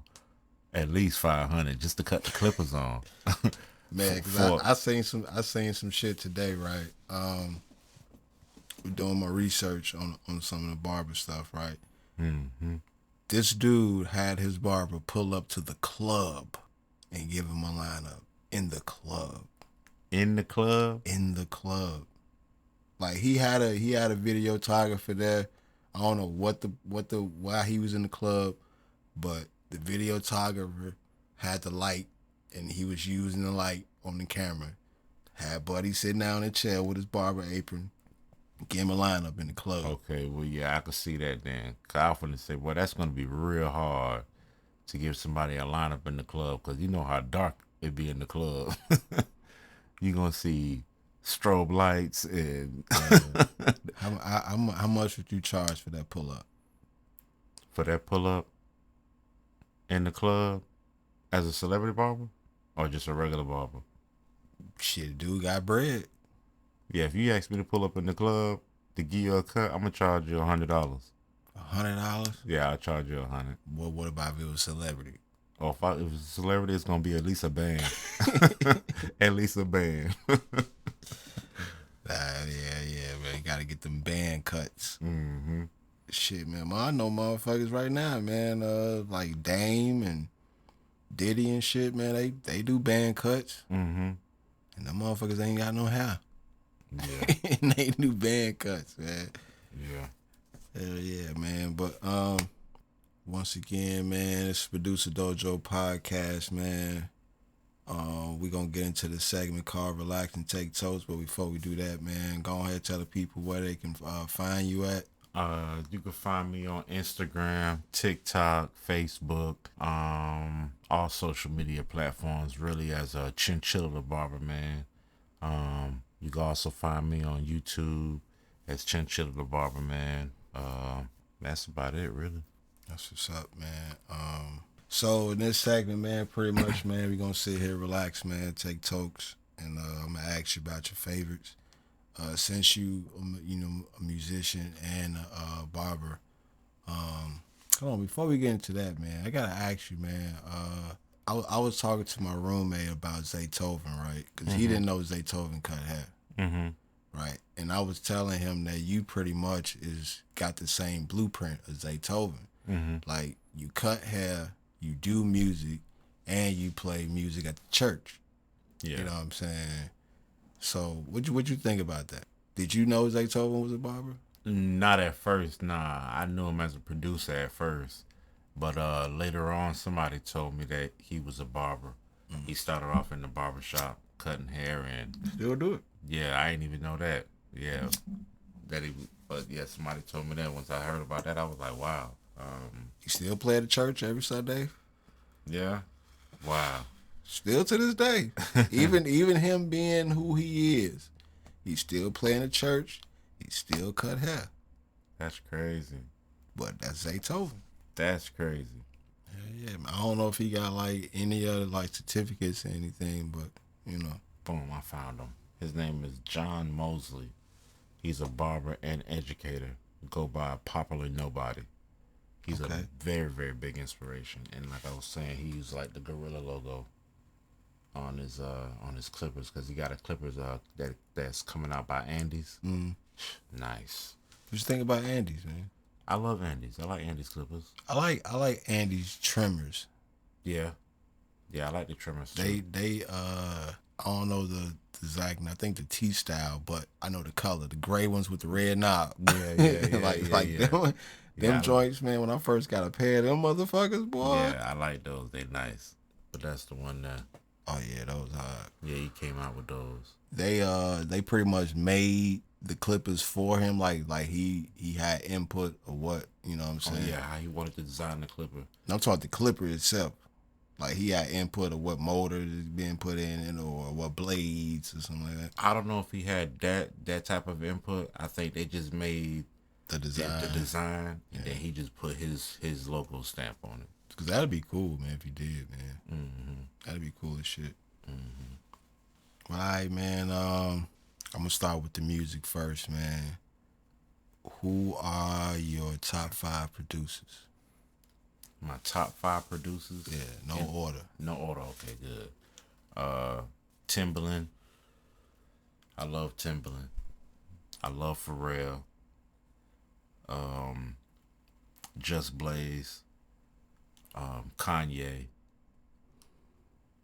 At least 500 just to cut the clippers on. Man, because I seen some shit today, right? Doing my research on some of the barber stuff, right? Mm-hmm. This dude had his barber pull up to the club and give him a lineup in the club. In the club? In the club. Like he had a videographer there. I don't know why he was in the club, but the videographer had the light and he was using the light on the camera. Had Buddy sitting down in a chair with his barber apron. Give him a lineup in the club. Okay, well, yeah, I could see that then. Cause I was gonna say, well, that's gonna be real hard to give somebody a lineup in the club, cause you know how dark it be in the club. You gonna see strobe lights and How much would you charge for that pull up? For that pull up in the club as a celebrity barber or just a regular barber? Shit, dude got bread. Yeah, if you ask me to pull up in the club to give you a cut, I'm gonna charge you $100. $100? Yeah, I'll charge you $100. Well, what about if it was a celebrity? Or if it's a celebrity, it's gonna be at least a band. At least a band. Yeah, man. You gotta get them band cuts. Mm-hmm. Shit, man. I know motherfuckers right now, man. Like Dame and Diddy and shit, man. They do band cuts. Mm-hmm. And them motherfuckers ain't got no hair. Yeah. And they do band cuts, man. Yeah. Hell yeah, man. But once again, man, it's Producer Dojo podcast, man. We're gonna get into the segment called Relax and Take Toast, but before we do that, man, go ahead and tell the people where they can find you at. You can find me on Instagram, TikTok, Facebook, all social media platforms, really, as a Chinchilla Da Barberman. You can also find me on YouTube as Chinchilla Da Barberman. That's about it, really. That's what's up, man. So in this segment, man, pretty much, man, we're gonna sit here, relax, man, take tokes, and I'm gonna ask you about your favorites. Since you know, a musician and a barber, hold on, before we get into that, man, I gotta ask you, man. I was talking to my roommate about Zaytoven, right? Because he didn't know Zaytoven cut hair, right? And I was telling him that you pretty much got the same blueprint as Zaytoven. Like you cut hair, you do music, and you play music at the church. Yeah. You know what I'm saying? So what you think about that? Did you know Zaytoven was a barber? Not at first, nah. I knew him as a producer at first. But later on, somebody told me that he was a barber. He started off in the barber shop cutting hair, and Still do it. yeah, I didn't even know that. Yeah, that he. But yeah, somebody told me that. Once I heard about that, I was like, wow. He still play at the church every Sunday. Yeah, wow. Still to this day. Even him being who he is, he still play in the church. He still cut hair. That's crazy. But that's Zaytoven. That's crazy. Yeah, man. I don't know if he got like any other like certificates or anything, but you know. Boom, I found him. His name is John Mosley. He's a barber and educator. Go by Popular Nobody. He's a very, very big inspiration. And like I was saying, he used like the gorilla logo on his clippers, because he got a clippers that's coming out by Andes. Nice. What you think about Andy's, man? I love Andes. I like Andes clippers. I like Andy's trimmers. Yeah, I like the trimmers too. They I don't know the exact, I think the T style, but I know the color, the gray ones with the red knob. Yeah. Them joints, man. When I first got a pair of them motherfuckers, boy. Yeah, I like those. They nice. But that's the one that. Oh yeah, those hard. Yeah, he came out with those. They pretty much made the clippers for him, like he had input of what, you know what I'm saying? Yeah, how he wanted to design the clipper. I'm talking the clipper itself. Like he had input of what motor is being put in it, or what blades or something like that. I don't know if he had that type of input. I think they just made The design. and then he just put his logo stamp on it. Because that'd be cool, man, if he did, man. Mm-hmm. That'd be cool as shit. Mm-hmm. All right, man. I'm going to start with the music first, man. Who are your top 5 producers? My top 5 producers? Yeah, no order. No order, okay, good. Timbaland. I love Timbaland. I love Pharrell. Just Blaze. Kanye.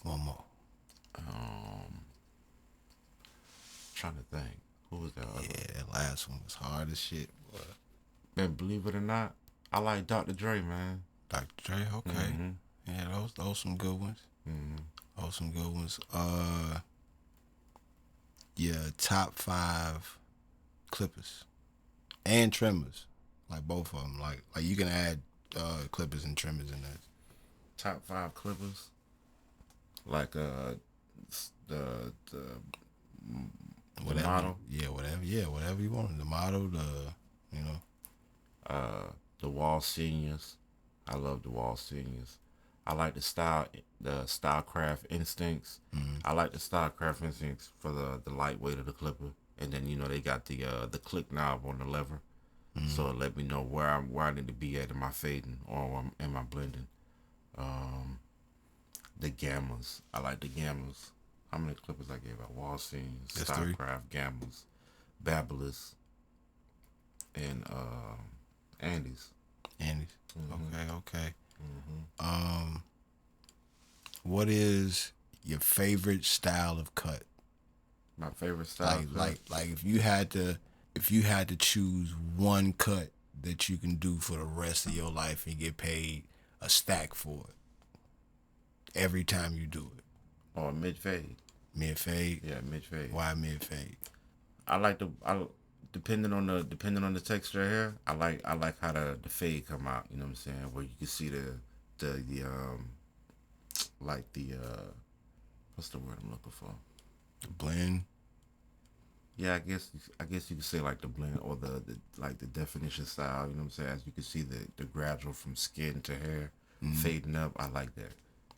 One more. Trying to think. Who was that other? Yeah, that last one was hard as shit, boy. Man, believe it or not, I like Dr. Dre, man. Dr. Dre, okay. Mm-hmm. Yeah, those some good ones. Mm-hmm. Those some good ones. Yeah, top 5 clippers and trimmers, like both of them. Like you can add clippers and trimmers in that. Top 5 clippers, like the whatever, model. Yeah, whatever you want. The model, The Wall Seniors. I love the Wall Seniors. I like the Stylecraft Instincts. Mm-hmm. I like the Stylecraft Instincts for the lightweight of the clipper, and then they got the click knob on the lever, so it let me know where I need to be at in my fading or in my blending. The Gammas. I like the Gammas. How many clippers I gave out? Wall Seniors, Stylecraft, Gammas, Babylus, and Andes. Andes. Mm-hmm. Okay. Mm-hmm. What is your favorite style of cut? My favorite style. Like if you had to choose one cut that you can do for the rest of your life and get paid a stack for it every time you do it. Or mid fade. Mid fade. Yeah, mid fade. Why mid fade? Depending on the texture of hair, I like how the fade come out. You know what I'm saying? Where you can see what's the word I'm looking for? The blend. Yeah, I guess you could say like the blend or the definition style. You know what I'm saying? As you can see the gradual from skin to hair fading up. I like that.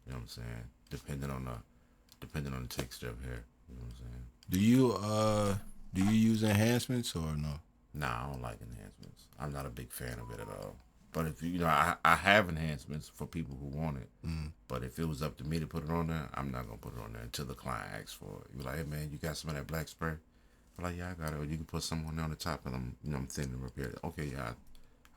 You know what I'm saying? Depending on the texture of hair. You know what I'm saying? Do you use enhancements or no? Nah, I don't like enhancements. I'm not a big fan of it at all. But if I have enhancements for people who want it. But if it was up to me to put it on there, I'm not gonna put it on there until the client asks for it. You're like, hey man, you got some of that black spray? I'm like, yeah, I got it. Or you can put some on there on the top, and I'm thinning and repair it. Okay, yeah,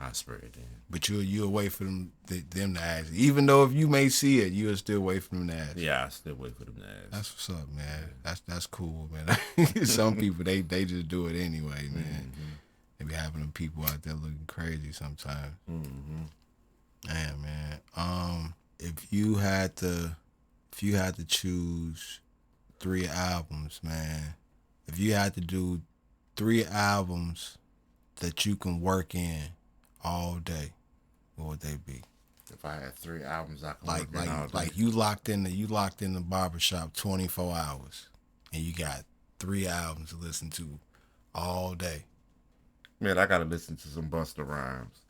I spray it then. But you wait for them to ask. Even though if you may see it, you'll still wait for them to ask. Yeah, I still wait for them to ask. That's what's up, man. That's cool, man. Some people they just do it anyway, man. They be having them people out there looking crazy sometimes. Damn, man. If you had to if you had to choose 3 albums, man, if you had to do 3 albums that you can work in all day, what would they be? If I had 3 albums I can Like work in all day. you locked in the barbershop 24 hours and you got 3 albums to listen to all day. Man, I gotta listen to some Busta Rhymes.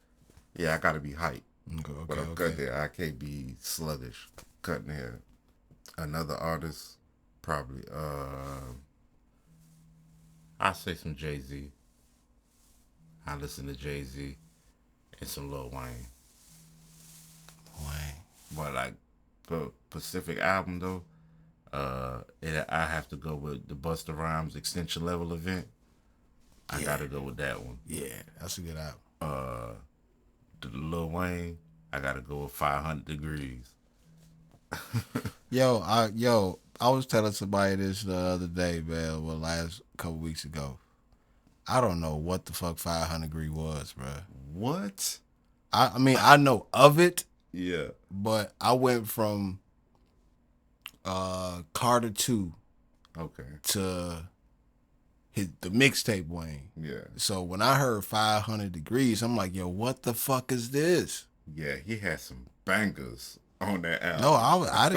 Yeah, I gotta be hyped. Okay, But I'm okay. cutting hair. I can't be sluggish cutting hair. Another artist, probably. I say some Jay-Z. I listen to Jay-Z and some Lil Wayne. Wayne. But like the Pacific album though, I have to go with the Busta Rhymes Extension Level event. I Yeah. gotta go with that one. Yeah, that's a good album. The Lil Wayne, I gotta go with 500 Degrees. Yo, I was telling somebody this the other day, man. Well, last couple weeks ago. I don't know what the fuck 500 Degree was, bro. What? I mean, I know of it, Yeah. but I went from Carter 2 Okay. to the mixtape Wayne. Yeah. So when I heard 500 Degrees, I'm like, yo, what the fuck is this? Yeah, he had some bangers on that album. No, I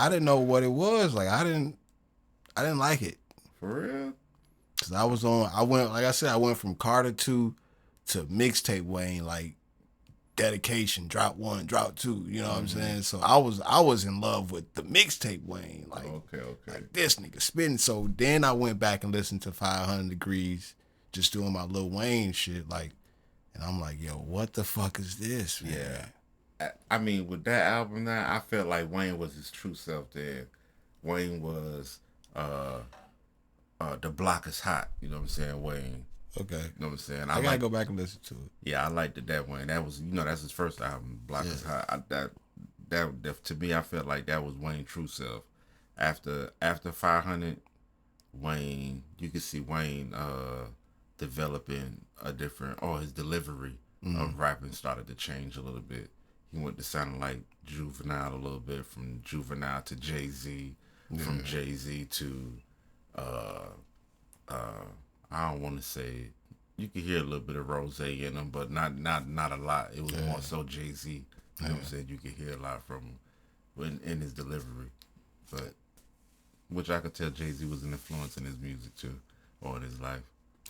didn't know what it was. Like I didn't like it. For real? Cause I went from Carter 2 to mixtape Wayne, like dedication, drop 1, drop 2, you know what I'm saying? So I was in love with the mixtape Wayne, like, Okay. like this nigga spitting. So then I went back and listened to 500 Degrees, just doing my Lil Wayne shit, like, and I'm like, yo, what the fuck is this, man? Yeah. I mean, with that album now, I felt like Wayne was his true self there. Wayne was the block is hot, you know what I'm saying, Wayne. Okay. You know what I'm saying? I gotta go back and listen to it. Yeah, I liked that Wayne. That was, that's his first album, Block is Hot. That to me, I felt like that was Wayne's true self. After 500, Wayne, you could see Wayne developing a different, or his delivery of rapping started to change a little bit. He went to sounding like Juvenile a little bit, from Juvenile to Jay-Z, from Jay-Z to I don't want to say, you could hear a little bit of Rose in him, but not a lot. It was more so Jay-Z. You know what I'm saying? You could hear a lot from him in his delivery, but which I could tell Jay-Z was an influence in his music too, or in his life.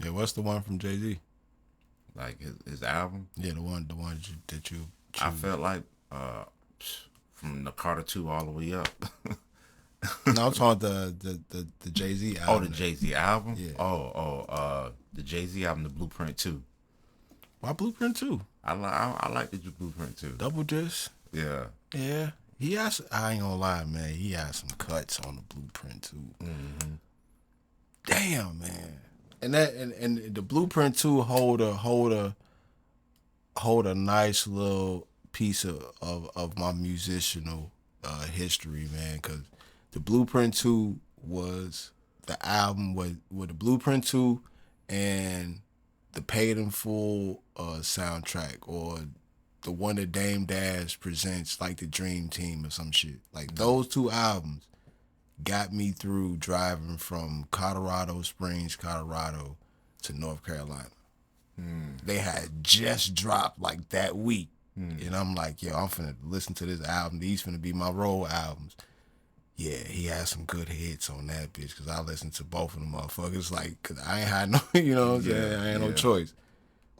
Yeah, what's the one from Jay-Z? Like his album. Yeah, the one that you choose. I felt like from the Carter 2 all the way up. No, I'm talking the Jay-Z album. Oh, the Jay-Z album? Yeah. The Jay-Z album, the Blueprint 2. Why Blueprint 2? I like the Blueprint 2. Double disc? Yeah. Yeah. I ain't gonna lie, man. He has some cuts on the Blueprint 2. Mm-hmm. Damn, man. And the Blueprint 2 hold a nice little piece of my musicianal history, man, because the Blueprint 2 was the album with the Blueprint 2 and the Paid in Full soundtrack, or the one that Dame Dash presents, like the Dream Team or some shit. Like those 2 albums got me through driving from Colorado Springs, Colorado to North Carolina. They had just dropped like that week. And I'm like, yo, I'm finna listen to this album. These finna be my road albums. Yeah, he had some good hits on that bitch, because I listened to both of them motherfuckers, like, because I ain't had no, you know what I'm saying? I ain't no choice.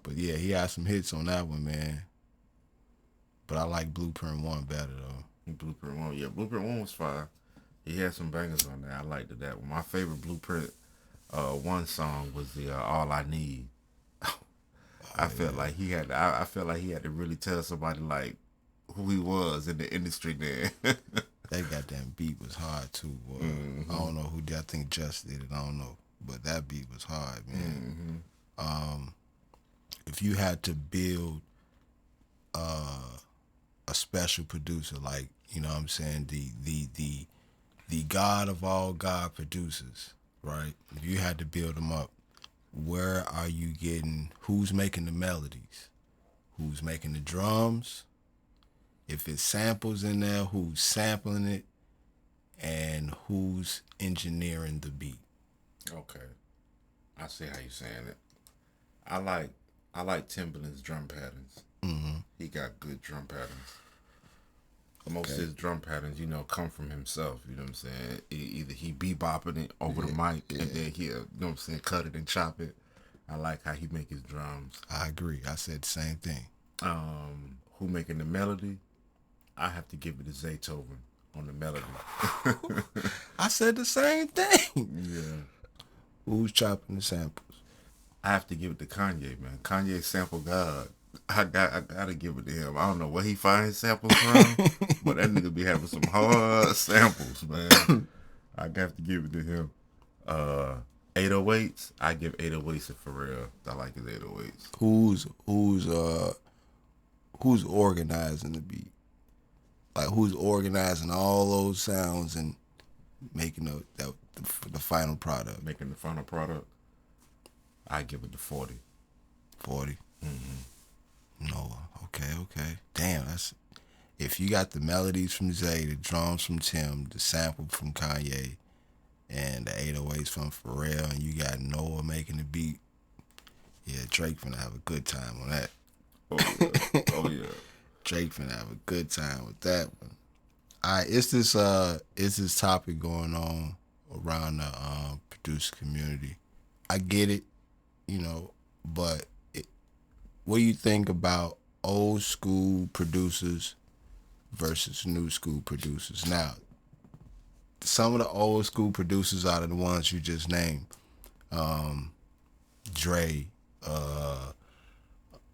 But yeah, he had some hits on that one, man. But I like Blueprint 1 better, though. Blueprint 1, yeah, Blueprint 1 was fire. He had some bangers on there. I liked that one. My favorite Blueprint 1 song was the All I Need. I felt like he had to really tell somebody like who he was in the industry there. That goddamn beat was hard too, boy. I don't know who did. I think Just did it. I don't know, but that beat was hard, man. If you had to build a special producer, like, you know what I'm saying, the God of all God producers, right? If you had to build them up, where are you getting? Who's making the melodies? Who's making the drums? If it's samples in there, who's sampling it? and who's engineering the beat? Okay, I see how you saying it. I like I like Timbaland's drum patterns. He got good drum patterns. Most of Okay. his drum patterns, come from himself. You know what I'm saying? Either he bebopping it over the mic, and then he'll, cut it and chop it. I like how he make his drums. I agree. I said the same thing. Who making the melody? I have to give it to Zaytoven on the melody. I said the same thing. Yeah. Who's chopping the samples? I have to give it to Kanye, man. Kanye sample God. I gotta give it to him. I don't know where he finds samples from, but that nigga be having some hard samples, man. I have to give it to him. 808s, I give 808s to Pharrell. I like his 808s. Who's organizing the beat? Like who's organizing all those sounds and making the final product? Making the final product, I give it to 40. 40. No, okay. Damn, that's if you got the melodies from Zay, the drums from Tim, the sample from Kanye, and the 808s from Pharrell, and you got Noah making the beat. Yeah, Drake finna have a good time on that. Oh yeah, oh yeah. Drake finna have a good time with that one. All right, it's this topic going on around the producer community. I get it, but what do you think about old school producers versus new school producers? Now, some of the old school producers are the ones you just named. Dre,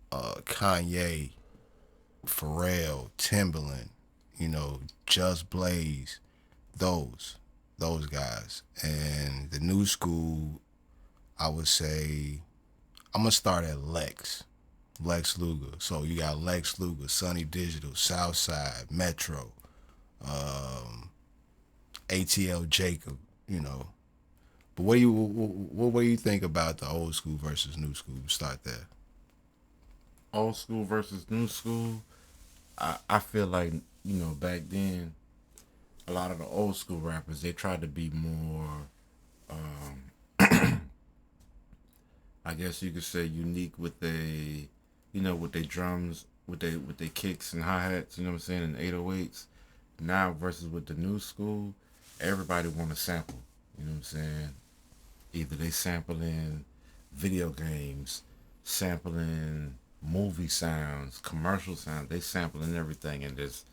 Kanye, Pharrell, Timbaland, Just Blaze, those guys. And the new school, I would say, I'm gonna start at Lex Luger. So you got Lex Luger, Sonny Digital, Southside, Metro, ATL Jacob, But what do you think about the old school versus new school? Start there. Old school versus new school. I feel like, back then, a lot of the old school rappers, they tried to be more, I guess you could say, unique with with their drums, with their kicks and hi-hats, you know what I'm saying, and 808s. Now versus with the new school, everybody want to sample, you know what I'm saying? Either they sampling video games, sampling movie sounds, commercial sounds, they sampling everything and just,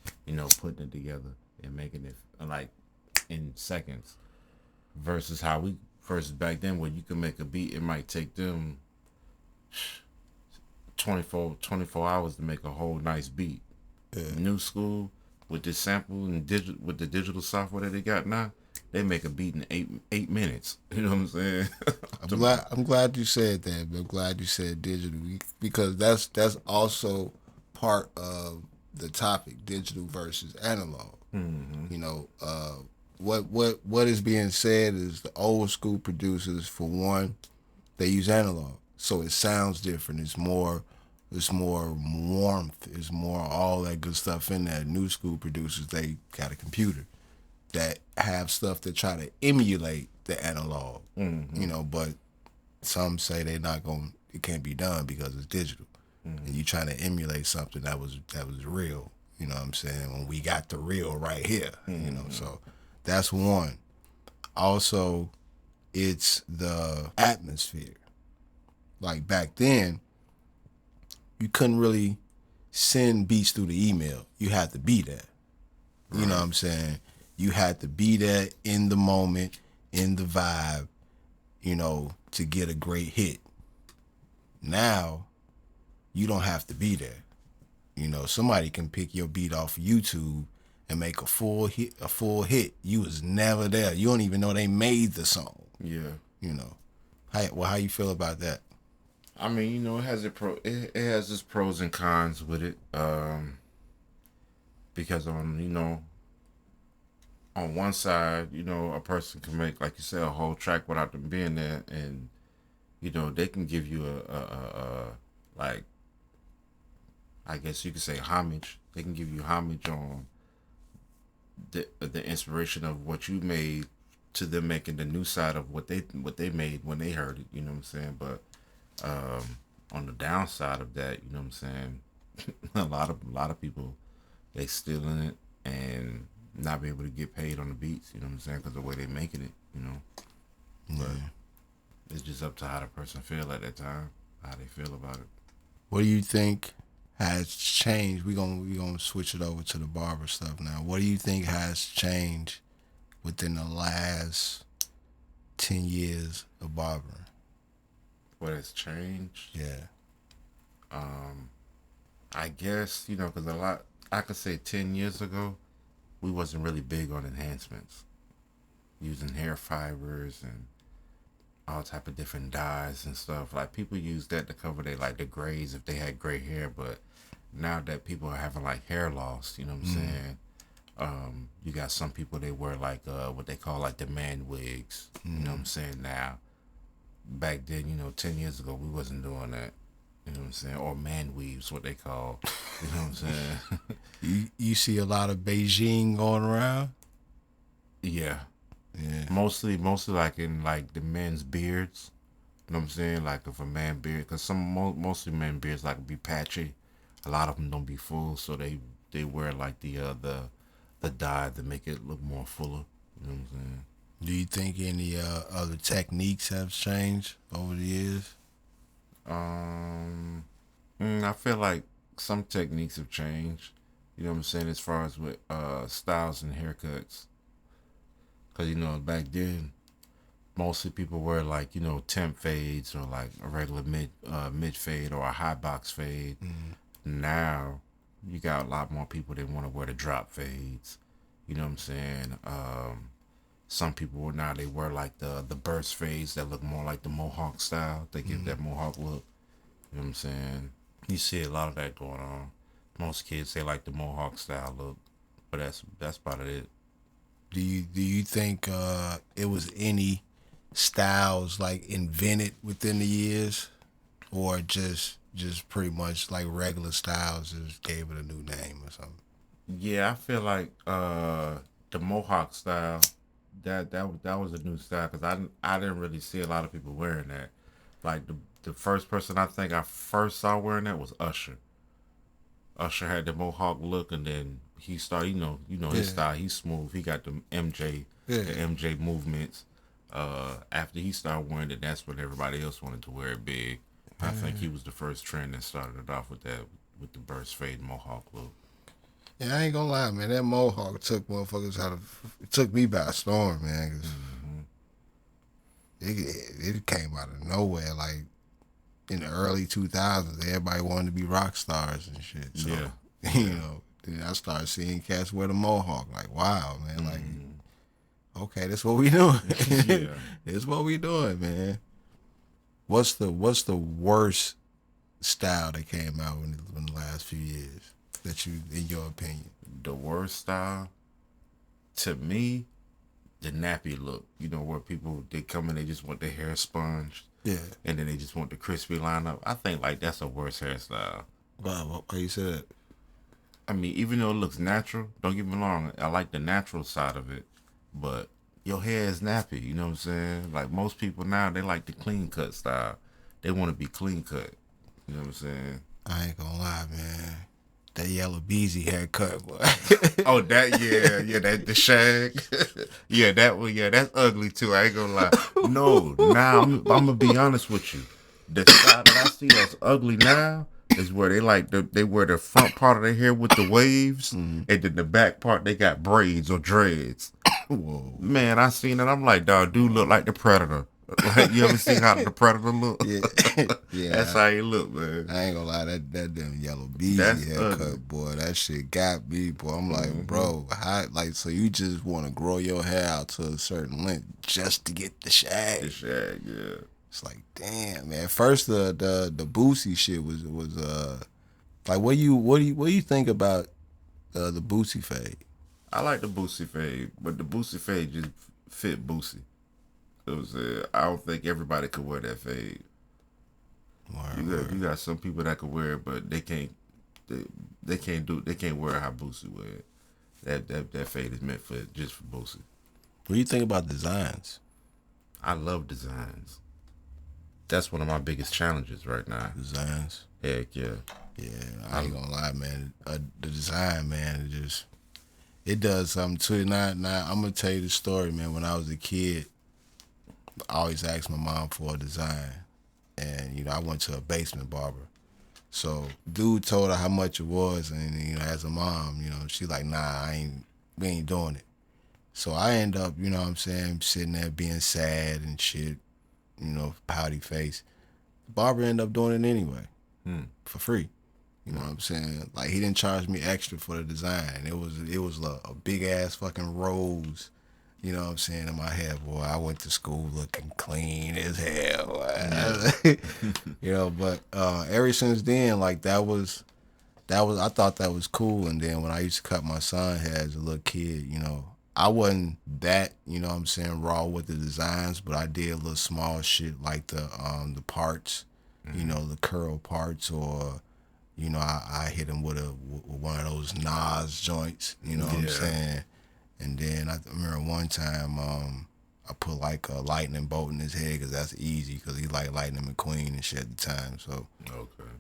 putting it together and making it like in seconds. Versus how we first back then where you could make a beat, it might take them 24 hours to make a whole nice beat. New school with this sample and with the digital software that they got now, they make a beat in 8 minutes. You know what I'm saying? I'm glad you said that. But I'm glad you said digital because that's also part of the topic: digital versus analog. What is being said is the old school producers, for one, they use analog, so it sounds different. It's more warmth. It's more all that good stuff in there. New school producers, they got a computer that have stuff that try to emulate the analog. But some say they're not going. It can't be done because it's digital, and you trying to emulate something that was real. You know what I'm saying? When we got the real right here. So that's one. Also, it's the atmosphere. Like back then, you couldn't really send beats through the email. You had to be there. You know what I'm saying? You had to be there in the moment, in the vibe, to get a great hit. Now, you don't have to be there. Somebody can pick your beat off of YouTube and make a full hit. You was never there. You don't even know they made the song. Yeah. How you feel about that? I mean, it has it has its pros and cons with it. Because on one side, a person can make, like you said, a whole track without them being there, and they can give you a like, I guess you could say homage. They can give you homage on the inspiration of what you made to them making the new side of what they made when they heard it. You know what I'm saying? But on the downside of that, you know what I'm saying? A lot of people they stealing it and not be able to get paid on the beats. You know what I'm saying? Because the way they making it, you know. But Yeah. it's just up to how the person feel at that time, how they feel about it. What do you think has changed? We gonna switch it over to the barber stuff now. What do you think has changed within the last 10 years of barbering? What has changed? Yeah. I guess because a lot. I could say 10 years ago, we wasn't really big on enhancements, using hair fibers and all type of different dyes and stuff. Like people use that to cover their like the grays if they had gray hair, but now that people are having like hair loss, you know what I'm saying? You got some people they wear like what they call like the man wigs. You know what I'm saying? Now, back then, 10 years ago, we wasn't doing that. You know what I'm saying? Or man weaves, what they call. You know what I'm saying? You see a lot of Beijing going around. Yeah. Yeah. Mostly like in like the men's beards. You know what I'm saying? Like if a man beard, because mostly men beards like be patchy. A lot of them don't be full, so they wear like the dye to make it look more fuller. You know what I'm saying? Do you think any other techniques have changed over the years? I feel like some techniques have changed. You know what I'm saying? As far as with styles and haircuts, because back then mostly people wear like temp fades or like a regular mid fade or a high box fade. Now you got a lot more people that want to wear the drop fades. You know what I'm saying? Some people now they wear like the burst fades that look more like the mohawk style. They give that mohawk look. You know what I'm saying? You see a lot of that going on. Most kids they like the mohawk style look, but that's about it. Do you think it was any styles like invented within the years, or just pretty much like regular styles just gave it a new name or something? Yeah, I feel like the mohawk style that was a new style because I didn't really see a lot of people wearing that. Like the first person I think I first saw wearing that was Usher. Usher had the mohawk look, and then he started. His Yeah, style. He's smooth. He got yeah. the MJ movements. After he started wearing it, that's when everybody else wanted to wear it big. I think he was the first trend that started it off with that with the burst fade mohawk look. Yeah, I ain't gonna lie, man. That mohawk took motherfuckers out of. It took me by storm, man. 'Cause it came out of nowhere. Like in the early 2000s, everybody wanted to be rock stars and shit. So, Yeah, then I started seeing cats wear the mohawk. Like, wow, man. Like, okay, that's what we doing. yeah. That's what we doing, man. What's the worst style that came out in the last few years that you, in your opinion? The worst style to me, the nappy look. Where people they come in, they just want their hair sponged, Yeah. and then they just want the crispy line up. I think like that's a worse hairstyle. Wow, why you said that? I mean, even though it looks natural, don't get me wrong, I like the natural side of it, but your hair is nappy. You know what I'm saying? Like most people now, they like the clean cut style. They want to be clean cut. You know what I'm saying? I ain't gonna lie, man. That yellow beezy haircut, boy. Oh, that yeah, that the shag, yeah, that one, yeah, that's ugly too. I ain't gonna lie. No, now I'm gonna be honest with you. The style that I see that's ugly now is where they wear the front part of their hair with the waves, and then the back part they got braids or dreads. Whoa. Man, I seen it. I'm like, dog, dude, look like the Predator. Like you ever seen how the Predator look? Yeah, That's yeah. how he look, man. I ain't gonna lie, that damn yellow beezy That's ugly. haircut, boy, that shit got me, boy. I'm like, bro, how, like, so you just want to grow your hair out to a certain length just to get the The shag? shag, yeah. It's like, damn, man. First, the Boosie shit was like, what do you think about the Boosie fade? I like the Boosie fade, but the Boosie fade just fit Boosie. I don't think everybody could wear that fade. Word, You word. got some people that could wear it, but they can't. They can't wear it how Boosie wear it. That fade is meant for just for Boosie. What do you think about designs? I love designs. That's one of my biggest challenges right now. Designs. Heck yeah. Yeah, I ain't gonna lie, man. The design, man, it does something to it. Now, I'm gonna tell you the story, man. When I was a kid, I always asked my mom for a design, and I went to a basement barber. So, dude told her how much it was, and as a mom, she like, nah, we ain't doing it. So I end up, what I'm saying, sitting there being sad and shit, pouty face. The barber ended up doing it anyway, for free. You know what I'm saying? Like, he didn't charge me extra for the design. It was a big ass fucking rose. You know what I'm saying? In my head, boy, I went to school looking clean as hell. But ever since then, like, that was I thought that was cool. And then when I used to cut my son hair as a little kid, I wasn't that, what I'm saying, raw with the designs, but I did a little small shit like the parts, the curl parts, or I hit him with one of those Nas joints, what I'm saying? And then I remember one time I put like a lightning bolt in his head because that's easy because he like Lightning McQueen and shit at the time. So, Okay.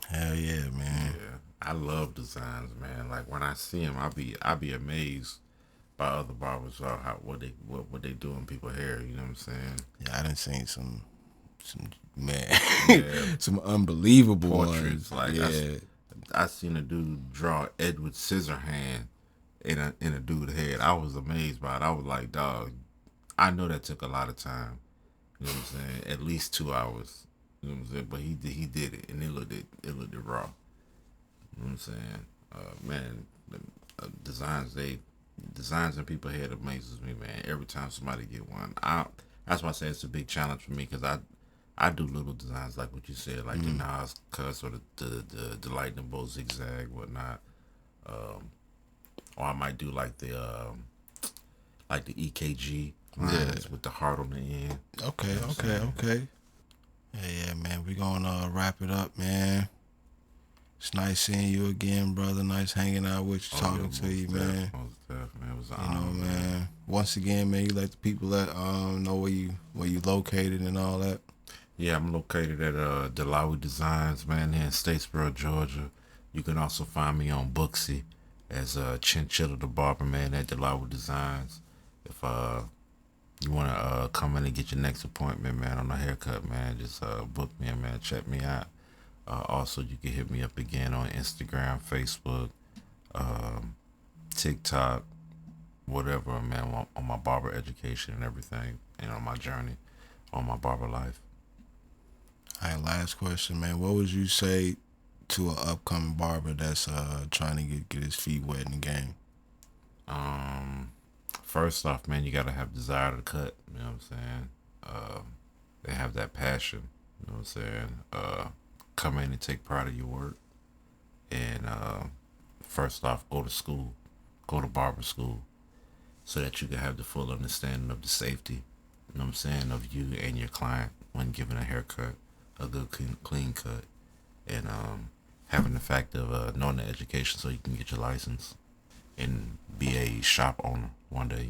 Hell yeah, man. Yeah. I love designs, man. Like when I see them, I be amazed by other barbers about what they do in people's hair. You know what I'm saying? Yeah, I done seen some man, Yeah. some unbelievable Portraits. ones. Like Yeah, I seen a dude draw Edward Scissorhand in a dude's head. I was amazed by it. I was like, dog, I know that took a lot of time. You know what I'm saying? At least 2 hours. You know what I'm saying? But he did it, and it looked raw. You know what I'm saying? Man, designs in people's head amazes me, man. Every time somebody get one, that's why I say it's a big challenge for me because I do little designs like what you said, like the Nas cuts or the lightning bolt zigzag, whatnot. Or I might do like the EKG lines with the heart on the end. Okay, You know what I'm okay, saying? okay. Yeah, man. We gonna wrap it up, man. It's nice seeing you again, brother. Nice hanging out with you, talking to you, man. Most definitely, man. It was an You know, honor, man. Once again, man, you let the people know where you located and all that. Yeah, I'm located at Delawi Designs, man, here in Statesboro, Georgia. You can also find me on Booksy as Chinchilla Da Barberman at Delawi Designs. If you want to come in and get your next appointment, man, on a haircut, man, just book me in, man. Check me out. Also, you can hit me up again on Instagram, Facebook, TikTok, whatever, man, on my barber education and everything, and on my journey, on my barber life. All right, last question, man. What would you say to an upcoming barber that's trying to get his feet wet in the game? First off, man, you gotta have desire to cut. You know what I'm saying? They have that passion. You know what I'm saying? Come in and take pride of your work. And first off, go to school, go to barber school, so that you can have the full understanding of the safety. You know what I'm saying? Of you and your client when giving a haircut, a good clean cut, and having the fact of knowing the education so you can get your license and be a shop owner one day,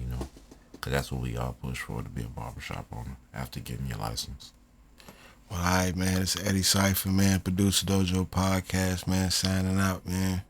because that's what we all push for, to be a barber shop owner after getting your license. Well, all right, man. It's Eddie Cypher, man. Producer Dojo podcast, man. Signing out, man.